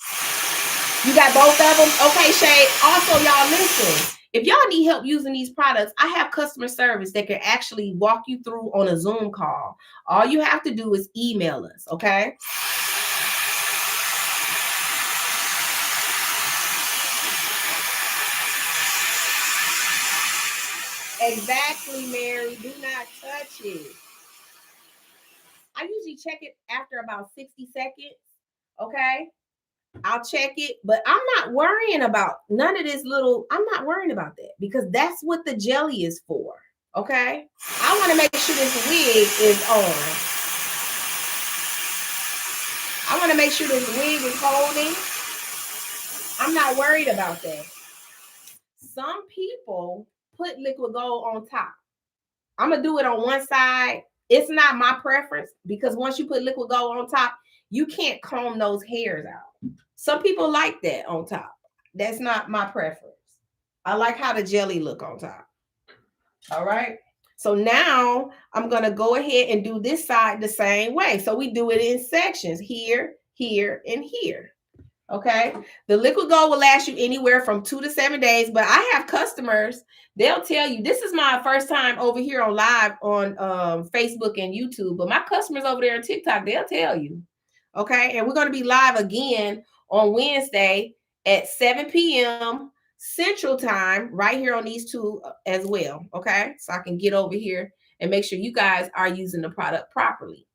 You got both of them? Okay, Shay. Also, y'all listen. If y'all need help using these products, I have customer service that can actually walk you through on a Zoom call. All you have to do is email us, okay? Exactly, Mary. Do not touch it. I usually check it after about 60 seconds. Okay. I'll check it, but I'm not worrying about none of this little. I'm not worrying about that because that's what the jelly is for. Okay. I want to make sure this wig is on. I want to make sure this wig is holding. I'm not worried about that. Some people put liquid gold on top. I'm going to do it on one side. It's not my preference because once you put liquid gold on top, you can't comb those hairs out. Some people like that on top. That's not my preference. I like how the jelly look on top. All right. So now I'm going to go ahead and do this side the same way. So we do it in sections here, here, and here. Okay. The liquid gold will last you anywhere from 2 to 7 days, but I have customers, they'll tell you, this is my first time over here on live on Facebook and YouTube, but my customers over there on TikTok, they'll tell you. Okay. And we're going to be live again on Wednesday at 7 p.m. Central Time right here on these two as well. Okay. So I can get over here and make sure you guys are using the product properly.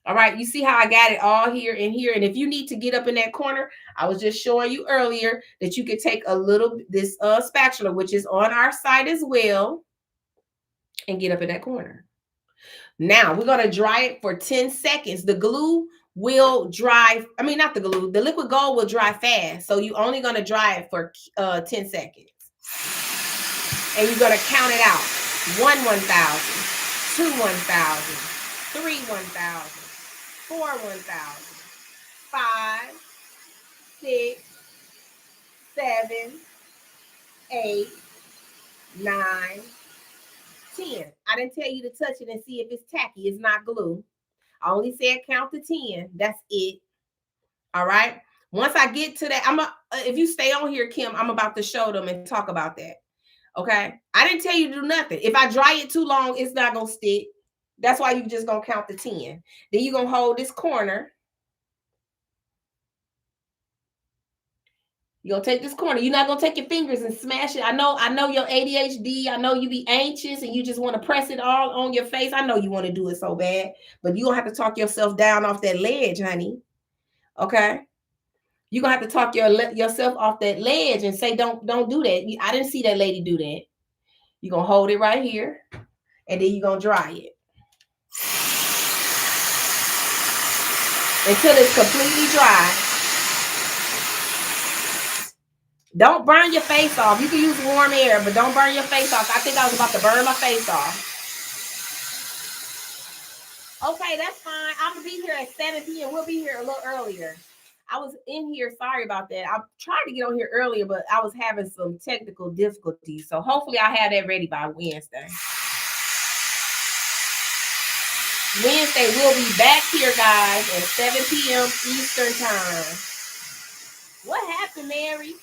All right, you see how I got it all here and here. And if you need to get up in that corner, I was just showing you earlier that you could take a little, this spatula, which is on our site as well, and get up in that corner. Now, we're going to dry it for 10 seconds. The glue will dry, not the glue, the liquid gold will dry fast. So you're only going to dry it for 10 seconds. And you're going to count it out. 1, 1,000, 2, 1,000, 3, 1,000. 4, 1,000, 5, 6, 7, 8, 9, 10. I didn't tell you to touch it and see if it's tacky. It's not glue. I only said count to 10. That's it. All right. Once I get to that, if you stay on here, Kim, I'm about to show them and talk about that. Okay. I didn't tell you to do nothing. If I dry it too long, it's not going to stick. That's why you just going to count to 10. Then you're going to hold this corner. You're going to take this corner. You're not going to take your fingers and smash it. I know your ADHD. I know you be anxious and you just want to press it all on your face. I know you want to do it so bad, but you don't have to talk yourself down off that ledge, honey. Okay. You're going to have to talk yourself off that ledge and say, don't do that. I didn't see that lady do that. You're going to hold it right here and then you're going to dry it until it's completely dry. Don't burn your face off. You can use warm air, but don't burn your face off. I think I was about to burn my face off. Okay, that's fine. I'm going to be here at 7 p.m. We'll be here a little earlier. I was in here. Sorry about that. I tried to get on here earlier, but I was having some technical difficulties. So hopefully I'll have that ready by Wednesday. Wednesday, we'll be back here, guys, at 7 p.m. Eastern time. What happened, Mary?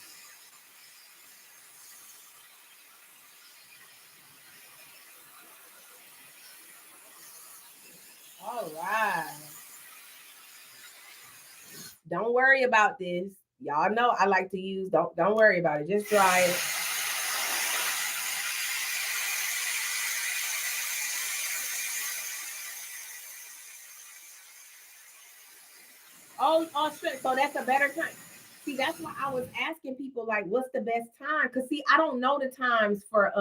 All right. Don't worry about this. Y'all know I like to use, don't worry about it. Just dry it. Oh, so that's a better time. See, that's why I was asking people, like, what's the best time? Because, see, I don't know the times for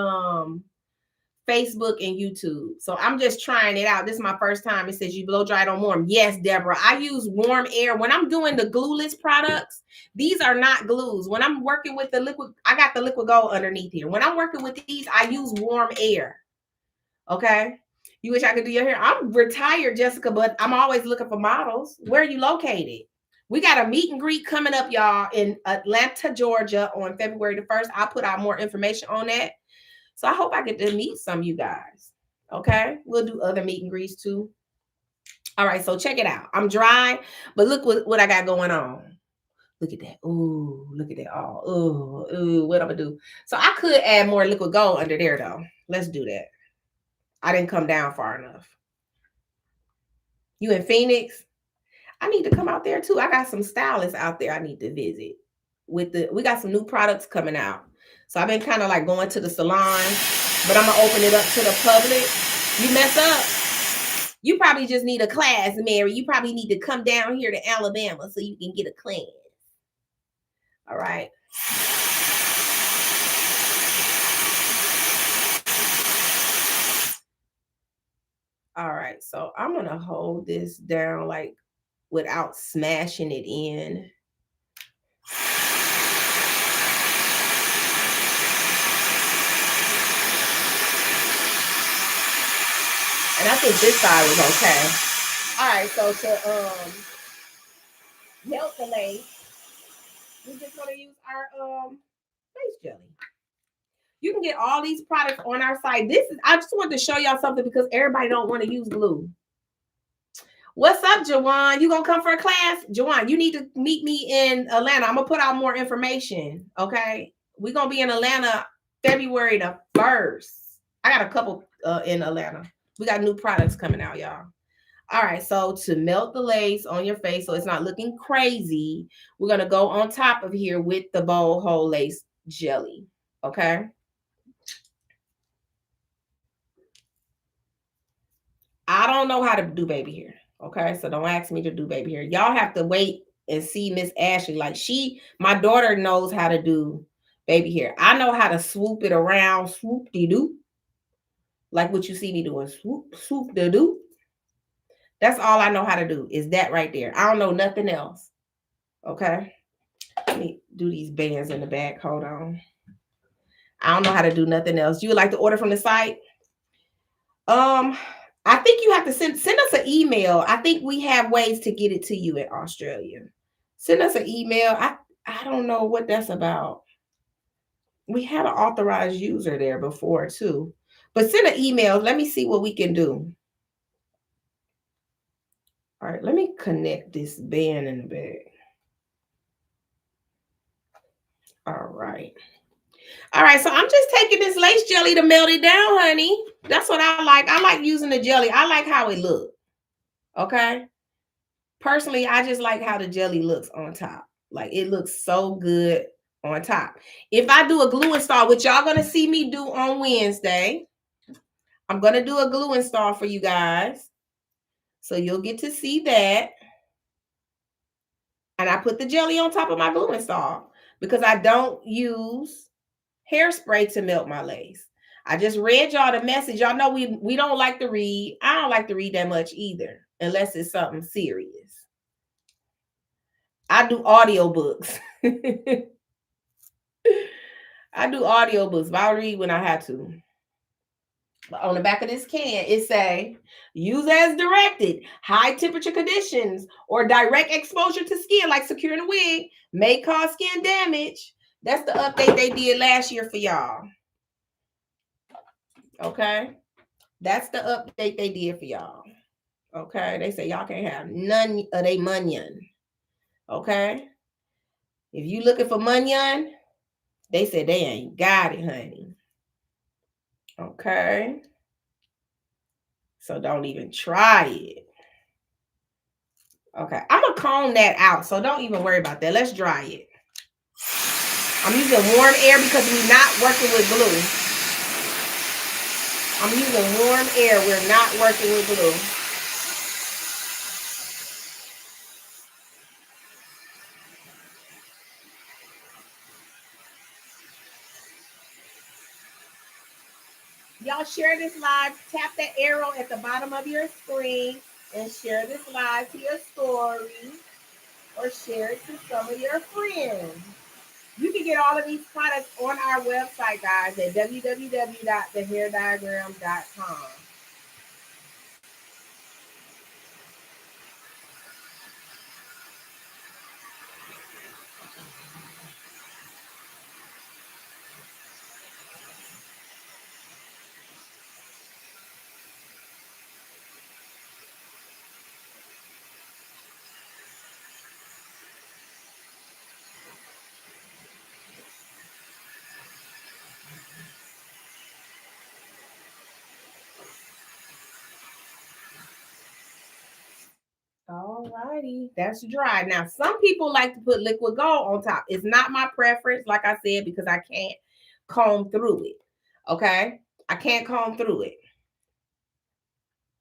Facebook and YouTube. So I'm just trying it out. This is my first time. It says you blow dry it on warm. Yes, Deborah. I use warm air. When I'm doing the glueless products, these are not glues. When I'm working with the liquid, I got the liquid gold underneath here. When I'm working with these, I use warm air. Okay. You wish I could do your hair? I'm retired, Jessica, but I'm always looking for models. Where are you located? We got a meet and greet coming up, y'all, in Atlanta, Georgia on February the 1st. I'll put out more information on that. So I hope I get to meet some of you guys. Okay. We'll do other meet and greets too. All right. So check it out. I'm dry, but look what I got going on. Look at that. Ooh, look at that. Oh, ooh, what I'm going to do. So I could add more liquid gold under there though. Let's do that. I didn't come down far enough. You in Phoenix? I need to come out there too. I got some stylists out there I need to visit. We got some new products coming out. So I've been kind of like going to the salon, but I'm going to open it up to the public. You mess up, you probably just need a class, Mary. You probably need to come down here to Alabama so you can get a class. All right. All right. So I'm going to hold this down like without smashing it in. And I think this side was okay. All right, so to melt the lace, we're just gonna use our lace jelly. You can get all these products on our site. I just wanted to show y'all something because everybody don't want to use glue. What's up, Jawan? You gonna come for a class? Jawan, you need to meet me in Atlanta. I'm gonna put out more information. Okay, we're gonna be in Atlanta February the 1st. I got a couple in Atlanta. We got new products coming out, y'all. All right, so to melt the lace on your face so it's not looking crazy, we're going to go on top of here with the bowl hole lace jelly, okay? I don't know how to do baby hair, okay? So don't ask me to do baby hair. Y'all have to wait and see Miss Ashley. Like my daughter knows how to do baby hair. I know how to swoop it around, swoop-de-doo. Like what you see me doing, swoop, swoop-de-doo. That's all I know how to do is that right there. I don't know nothing else. Okay. Let me do these bands in the back. Hold on. I don't know how to do nothing else. You would like to order from the site? I think you have to send us an email. I think we have ways to get it to you in Australia. Send us an email. I don't know what that's about. We had an authorized user there before too. But send an email. Let me see what we can do. All right, let me connect this band in the back. All right. All right, so I'm just taking this lace jelly to melt it down, honey. That's what I like. I like using the jelly. I like how it looks. Okay. Personally, I just like how the jelly looks on top. Like it looks so good on top. If I do a glue install, which y'all gonna see me do on Wednesday, I'm gonna do a glue install for you guys. So you'll get to see that. And I put the jelly on top of my glue install because I don't use hairspray to melt my lace. I just read y'all the message. Y'all know we don't like to read. I don't like to read that much either, unless it's something serious. I do audiobooks. I do audiobooks, but I'll read when I have to. But on the back of this can, it say, use as directed, high temperature conditions or direct exposure to skin, like securing a wig, may cause skin damage. That's the update they did last year for y'all. Okay? That's the update they did for y'all. Okay? They say y'all can't have none of they munyon. Okay? If you looking for munyon, they said they ain't got it, honey. Okay? So don't even try it. Okay, I'm gonna comb that out, so don't even worry about that. Let's dry it. I'm using warm air because we're not working with glue. I'm using warm air. We're not working with glue. Y'all share this live. Tap that arrow at the bottom of your screen and share this live to your story or share it to some of your friends. You can get all of these products on our website, guys, at www.thehairdiagram.com. All righty, that's dry. Now, some people like to put liquid gold on top. It's not my preference, like I said, because I can't comb through it. Okay, I can't comb through it,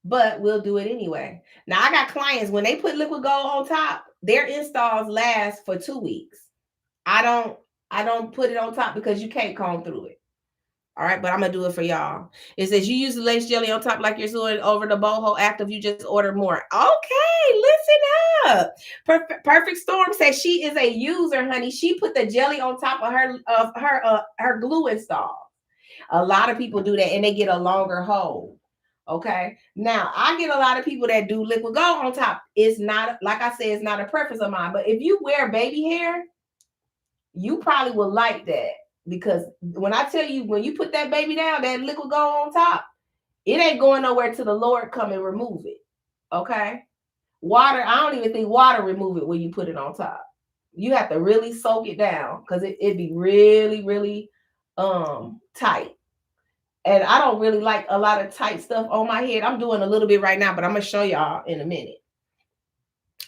but we'll do it anyway. Now, I got clients when they put liquid gold on top, their installs last for 2 weeks. I don't put it on top because you can't comb through it. All right, but I'm gonna do it for y'all. It says you use the lace jelly on top like you're doing over the boho active. You just order more. Okay, listen up. Perfect Storm says she is a user, honey. She put the jelly on top of her glue install. A lot of people do that, and they get a longer hold. Okay. Now I get a lot of people that do liquid gold on top. It's not, like I said, it's not a preference of mine. But if you wear baby hair, you probably will like that. Because when I tell you, when you put that baby down, that liquid gold on top, it ain't going nowhere till the Lord come and remove it. Okay? Water, I don't even think water remove it when you put it on top. You have to really soak it down because it'd be really, really tight. And I don't really like a lot of tight stuff on my head. I'm doing a little bit right now, but I'm going to show y'all in a minute.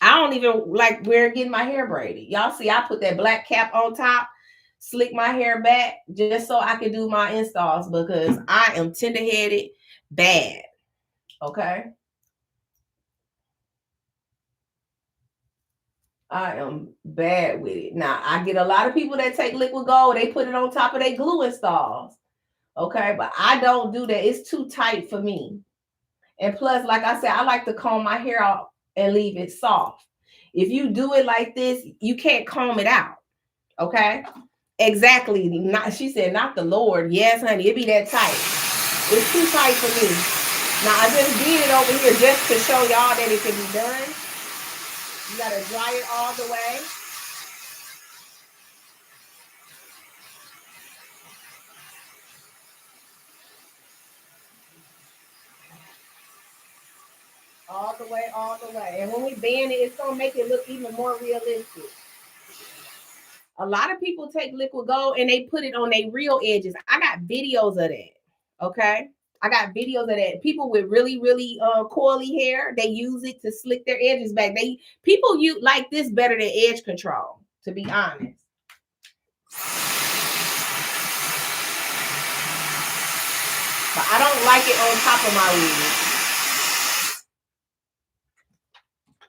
I don't even like getting my hair braided. Y'all see, I put that black cap on top, slick my hair back just so I can do my installs because I am tender-headed bad. Okay? I am bad with it. Now, I get a lot of people that take liquid gold, they put it on top of their glue installs. Okay? But I don't do that. It's too tight for me. And plus, like I said, I like to comb my hair out and leave it soft. If you do it like this, you can't comb it out. Okay? Exactly. Not, she said, not the Lord. Yes, honey, it be that tight. It's too tight for me. Now, I just did it over here just to show y'all that it can be done. You got to dry it all the way. all the way, all the way. And when we band it, it's gonna make it look even more realistic. A lot of people take liquid gold and they put it on their real edges. I got videos of that. Okay. I got videos of that. People with really, really coily hair, they use it to slick their edges back. People use like this better than edge control, to be honest. But I don't like it on top of my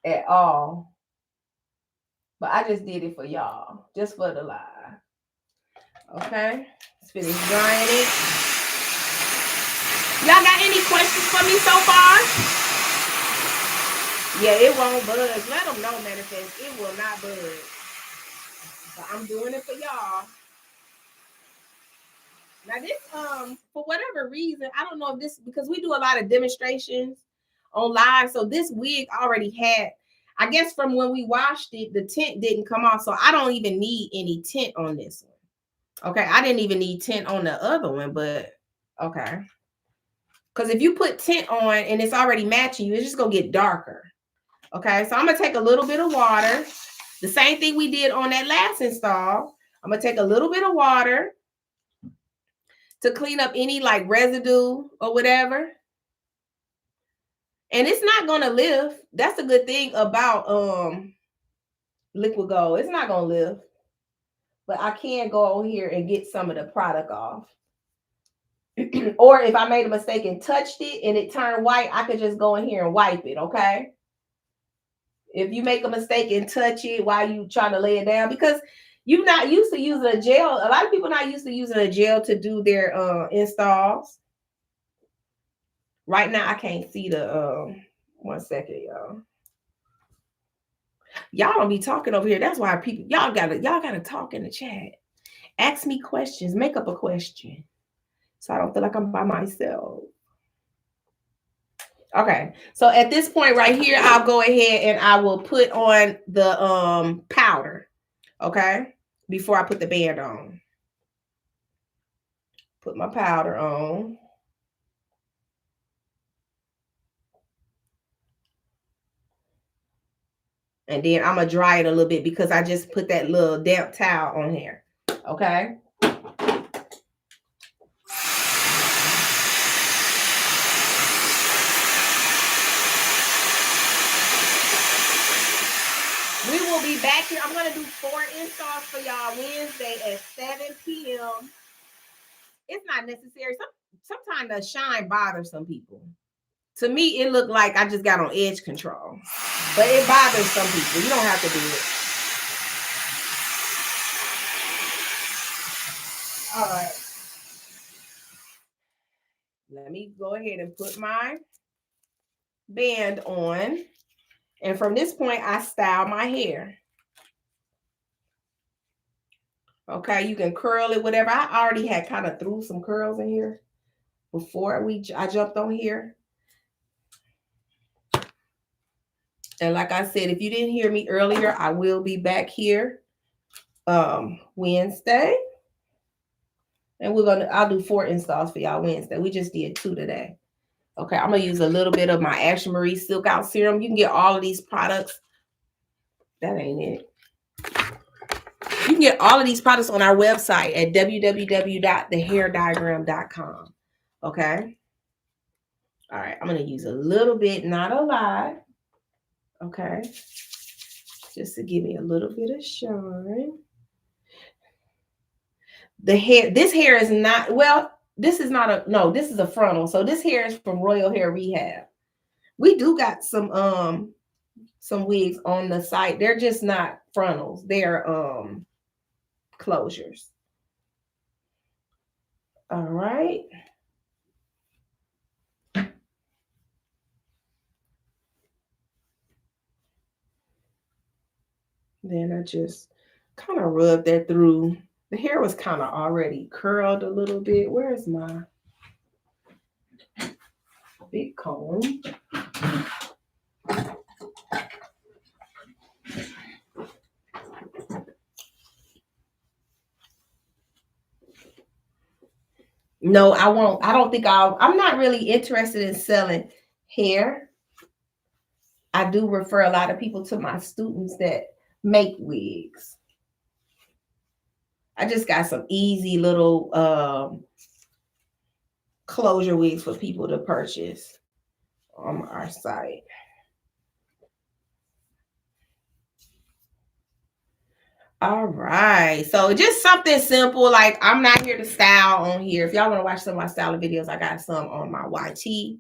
wig at all. But I just did it for y'all, just for the live. Okay, let's finish drying it. Y'all got any questions for me so far? Yeah, it won't budge. Let them know, Manifest. It will not budge. But I'm doing it for y'all. Now this, for whatever reason, I don't know if this, because we do a lot of demonstrations on live. So this wig already had, I guess from when we washed it, the tint didn't come off. So I don't even need any tint on this one. Okay, I didn't even need tint on the other one, but okay. Because if you put tint on and it's already matching you, it's just going to get darker. Okay, so I'm going to take a little bit of water. The same thing we did on that last install. I'm going to take a little bit of water to clean up any like residue or whatever. And it's not going to lift. That's a good thing about liquid gold. It's not going to lift. But I can go on here and get some of the product off. Or if I made a mistake and touched it and it turned white, I could just go in here and wipe it, okay? If you make a mistake and touch it while you trying to lay it down, because you're not used to using a gel. A lot of people not used to using a gel to do their installs. Right now, I can't see the 1 second, y'all. Y'all don't be talking over here. That's why people, y'all gotta talk in the chat. Ask me questions. Make up a question. So I don't feel like I'm by myself. Okay. So at this point right here, I'll go ahead and I will put on the powder. Okay. Before I put the band on. Put my powder on. And then I'm going to dry it a little bit because I just put that little damp towel on here. Okay. We will be back here. I'm going to do 4 installs for y'all Wednesday at 7 p.m. It's not necessary. Sometimes the shine bothers some people. To me, it looked like I just got on edge control. But it bothers some people. You don't have to do it. All right. Let me go ahead and put my band on. And from this point, I style my hair. Okay, you can curl it, whatever. I already had kind of threw some curls in here before I jumped on here. And like I said, if you didn't hear me earlier, I will be back here Wednesday. And I'll do 4 installs for y'all Wednesday. We just did 2 today. Okay, I'm going to use a little bit of my Ashley Marie Silk Out Serum. You can get all of these products. That ain't it. You can get all of these products on our website at www.thehairdiagram.com. Okay. All right. I'm going to use a little bit, not a lot. Okay. Just to give me a little bit of shine. This hair is not, well, this is not this is a frontal. So this hair is from Royal Hair Rehab. We do got some wigs on the site. They're just not frontals. They're closures. All right. Then I just kind of rub that through. The hair was kind of already curled a little bit. Where's my big comb? No, I won't. I don't think I'm not really interested in selling hair. I do refer a lot of people to my students that make wigs. I just got some easy little closure wigs for people to purchase on our site. All right. So just something simple. Like, I'm not here to style on here. If y'all want to watch some of my styling videos, I got some on my YT.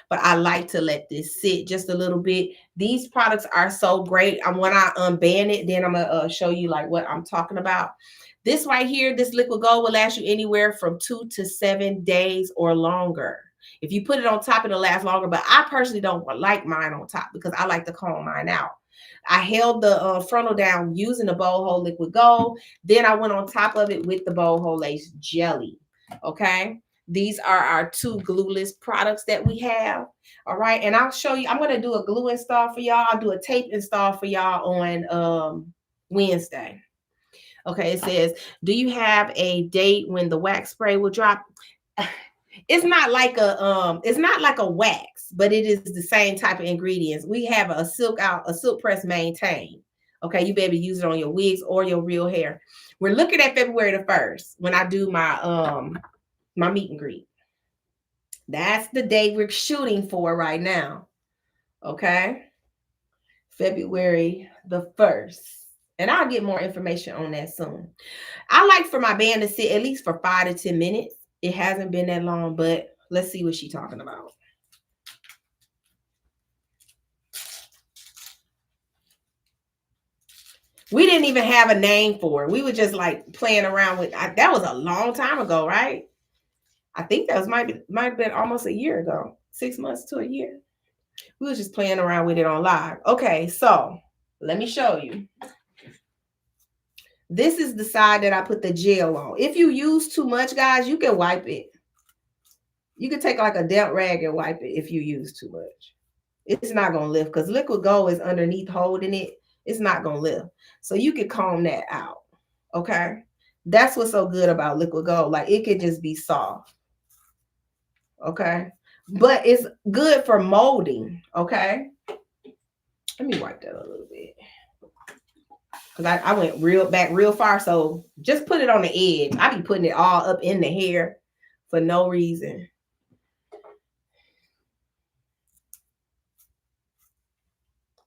But I like to let this sit just a little bit. These products are so great. When I unband it, then I'm going to show you like what I'm talking about. This right here, this liquid gold will last you anywhere from 2 to 7 days or longer. If you put it on top, it'll last longer. But I personally don't like mine on top because I like to comb mine out. I held the frontal down using the Boho liquid gold. Then I went on top of it with the Boho lace jelly. Okay. These are our 2 glueless products that we have. All right. And I'll show you, I'm going to do a glue install for y'all. I'll do a tape install for y'all on Wednesday. Okay. It says, do you have a date when the wax spray will drop? It's not like a wax, but it is the same type of ingredients. We have a silk press maintain. Okay, you be able to use it on your wigs or your real hair. We're looking at February the 1st when I do my my meet and greet. That's the date we're shooting for right now. Okay, February the 1st. And I'll get more information on that soon. I like for my band to sit at least for 5 to 10 minutes. It hasn't been that long, but let's see what she's talking about. We didn't even have a name for it. We were just like playing around with that was a long time ago, right? I think that might have been almost a year ago, 6 months to a year. We were just playing around with it on live. Okay, so let me show you. This is the side that I put the gel on. If you use too much, guys, you can wipe it. You can take like a damp rag and wipe it if you use too much. It's not going to lift because liquid gold is underneath holding it. It's not going to lift. So you can comb that out. Okay. That's what's so good about liquid gold. Like, it could just be soft. Okay. But it's good for molding. Okay. Let me wipe that a little bit. Because I went real far. So just put it on the edge. I be putting it all up in the hair for no reason.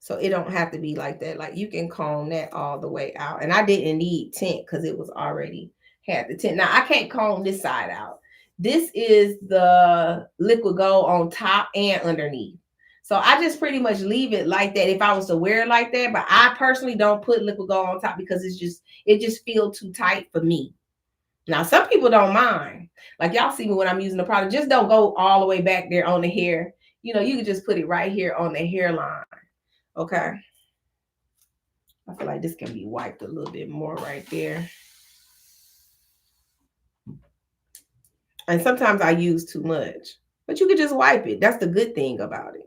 So it don't have to be like that. Like, you can comb that all the way out. And I didn't need tint because it was already had the tint. Now, I can't comb this side out. This is the liquid gold on top and underneath. So I just pretty much leave it like that if I was to wear it like that. But I personally don't put liquid gold on top because it just feels too tight for me. Now, some people don't mind. Like, y'all see me when I'm using the product. Just don't go all the way back there on the hair. You know, you can just put it right here on the hairline. Okay. I feel like this can be wiped a little bit more right there. And sometimes I use too much. But you can just wipe it. That's the good thing about it.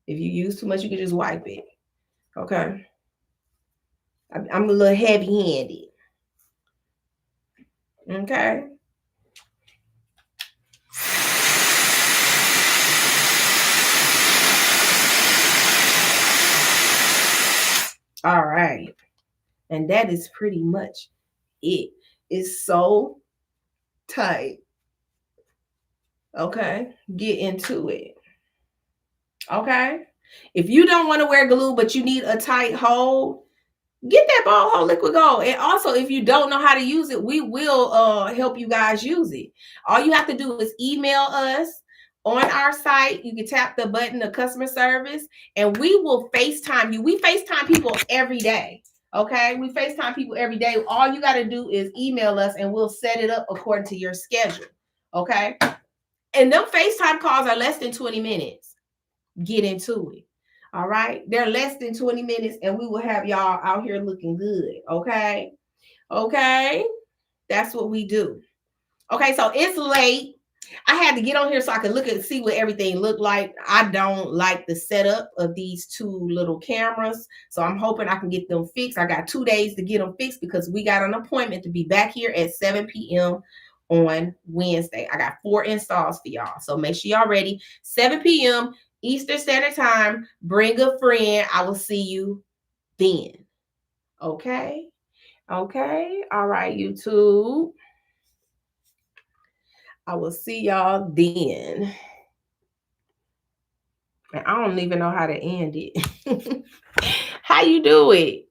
If you use too much, you can just wipe it. Okay. I'm a little heavy-handed. Okay. All right. And that is pretty much it. It's so tight. Okay. Get into it. Okay. If you don't want to wear glue, but you need a tight hold, get that Boho liquid gold. And also, if you don't know how to use it, we will help you guys use it. All you have to do is email us on our site. You can tap the button of customer service and we will FaceTime you. We FaceTime people every day. Okay. We FaceTime people every day. All you got to do is email us and we'll set it up according to your schedule. Okay. And them FaceTime calls are less than 20 minutes. Get into it. All right. They're less than 20 minutes and we will have y'all out here looking good. Okay. Okay. That's what we do. Okay. So it's late. I had to get on here so I could look and see what everything looked like. I don't like the setup of these 2 little cameras. So I'm hoping I can get them fixed. I got 2 days to get them fixed because we got an appointment to be back here at 7 p.m. on Wednesday. I got 4 installs for y'all. So make sure y'all ready. 7 p.m. Eastern Standard Time. Bring a friend. I will see you then. Okay. Okay. All right, YouTube. I will see y'all then. And I don't even know how to end it. How you do it?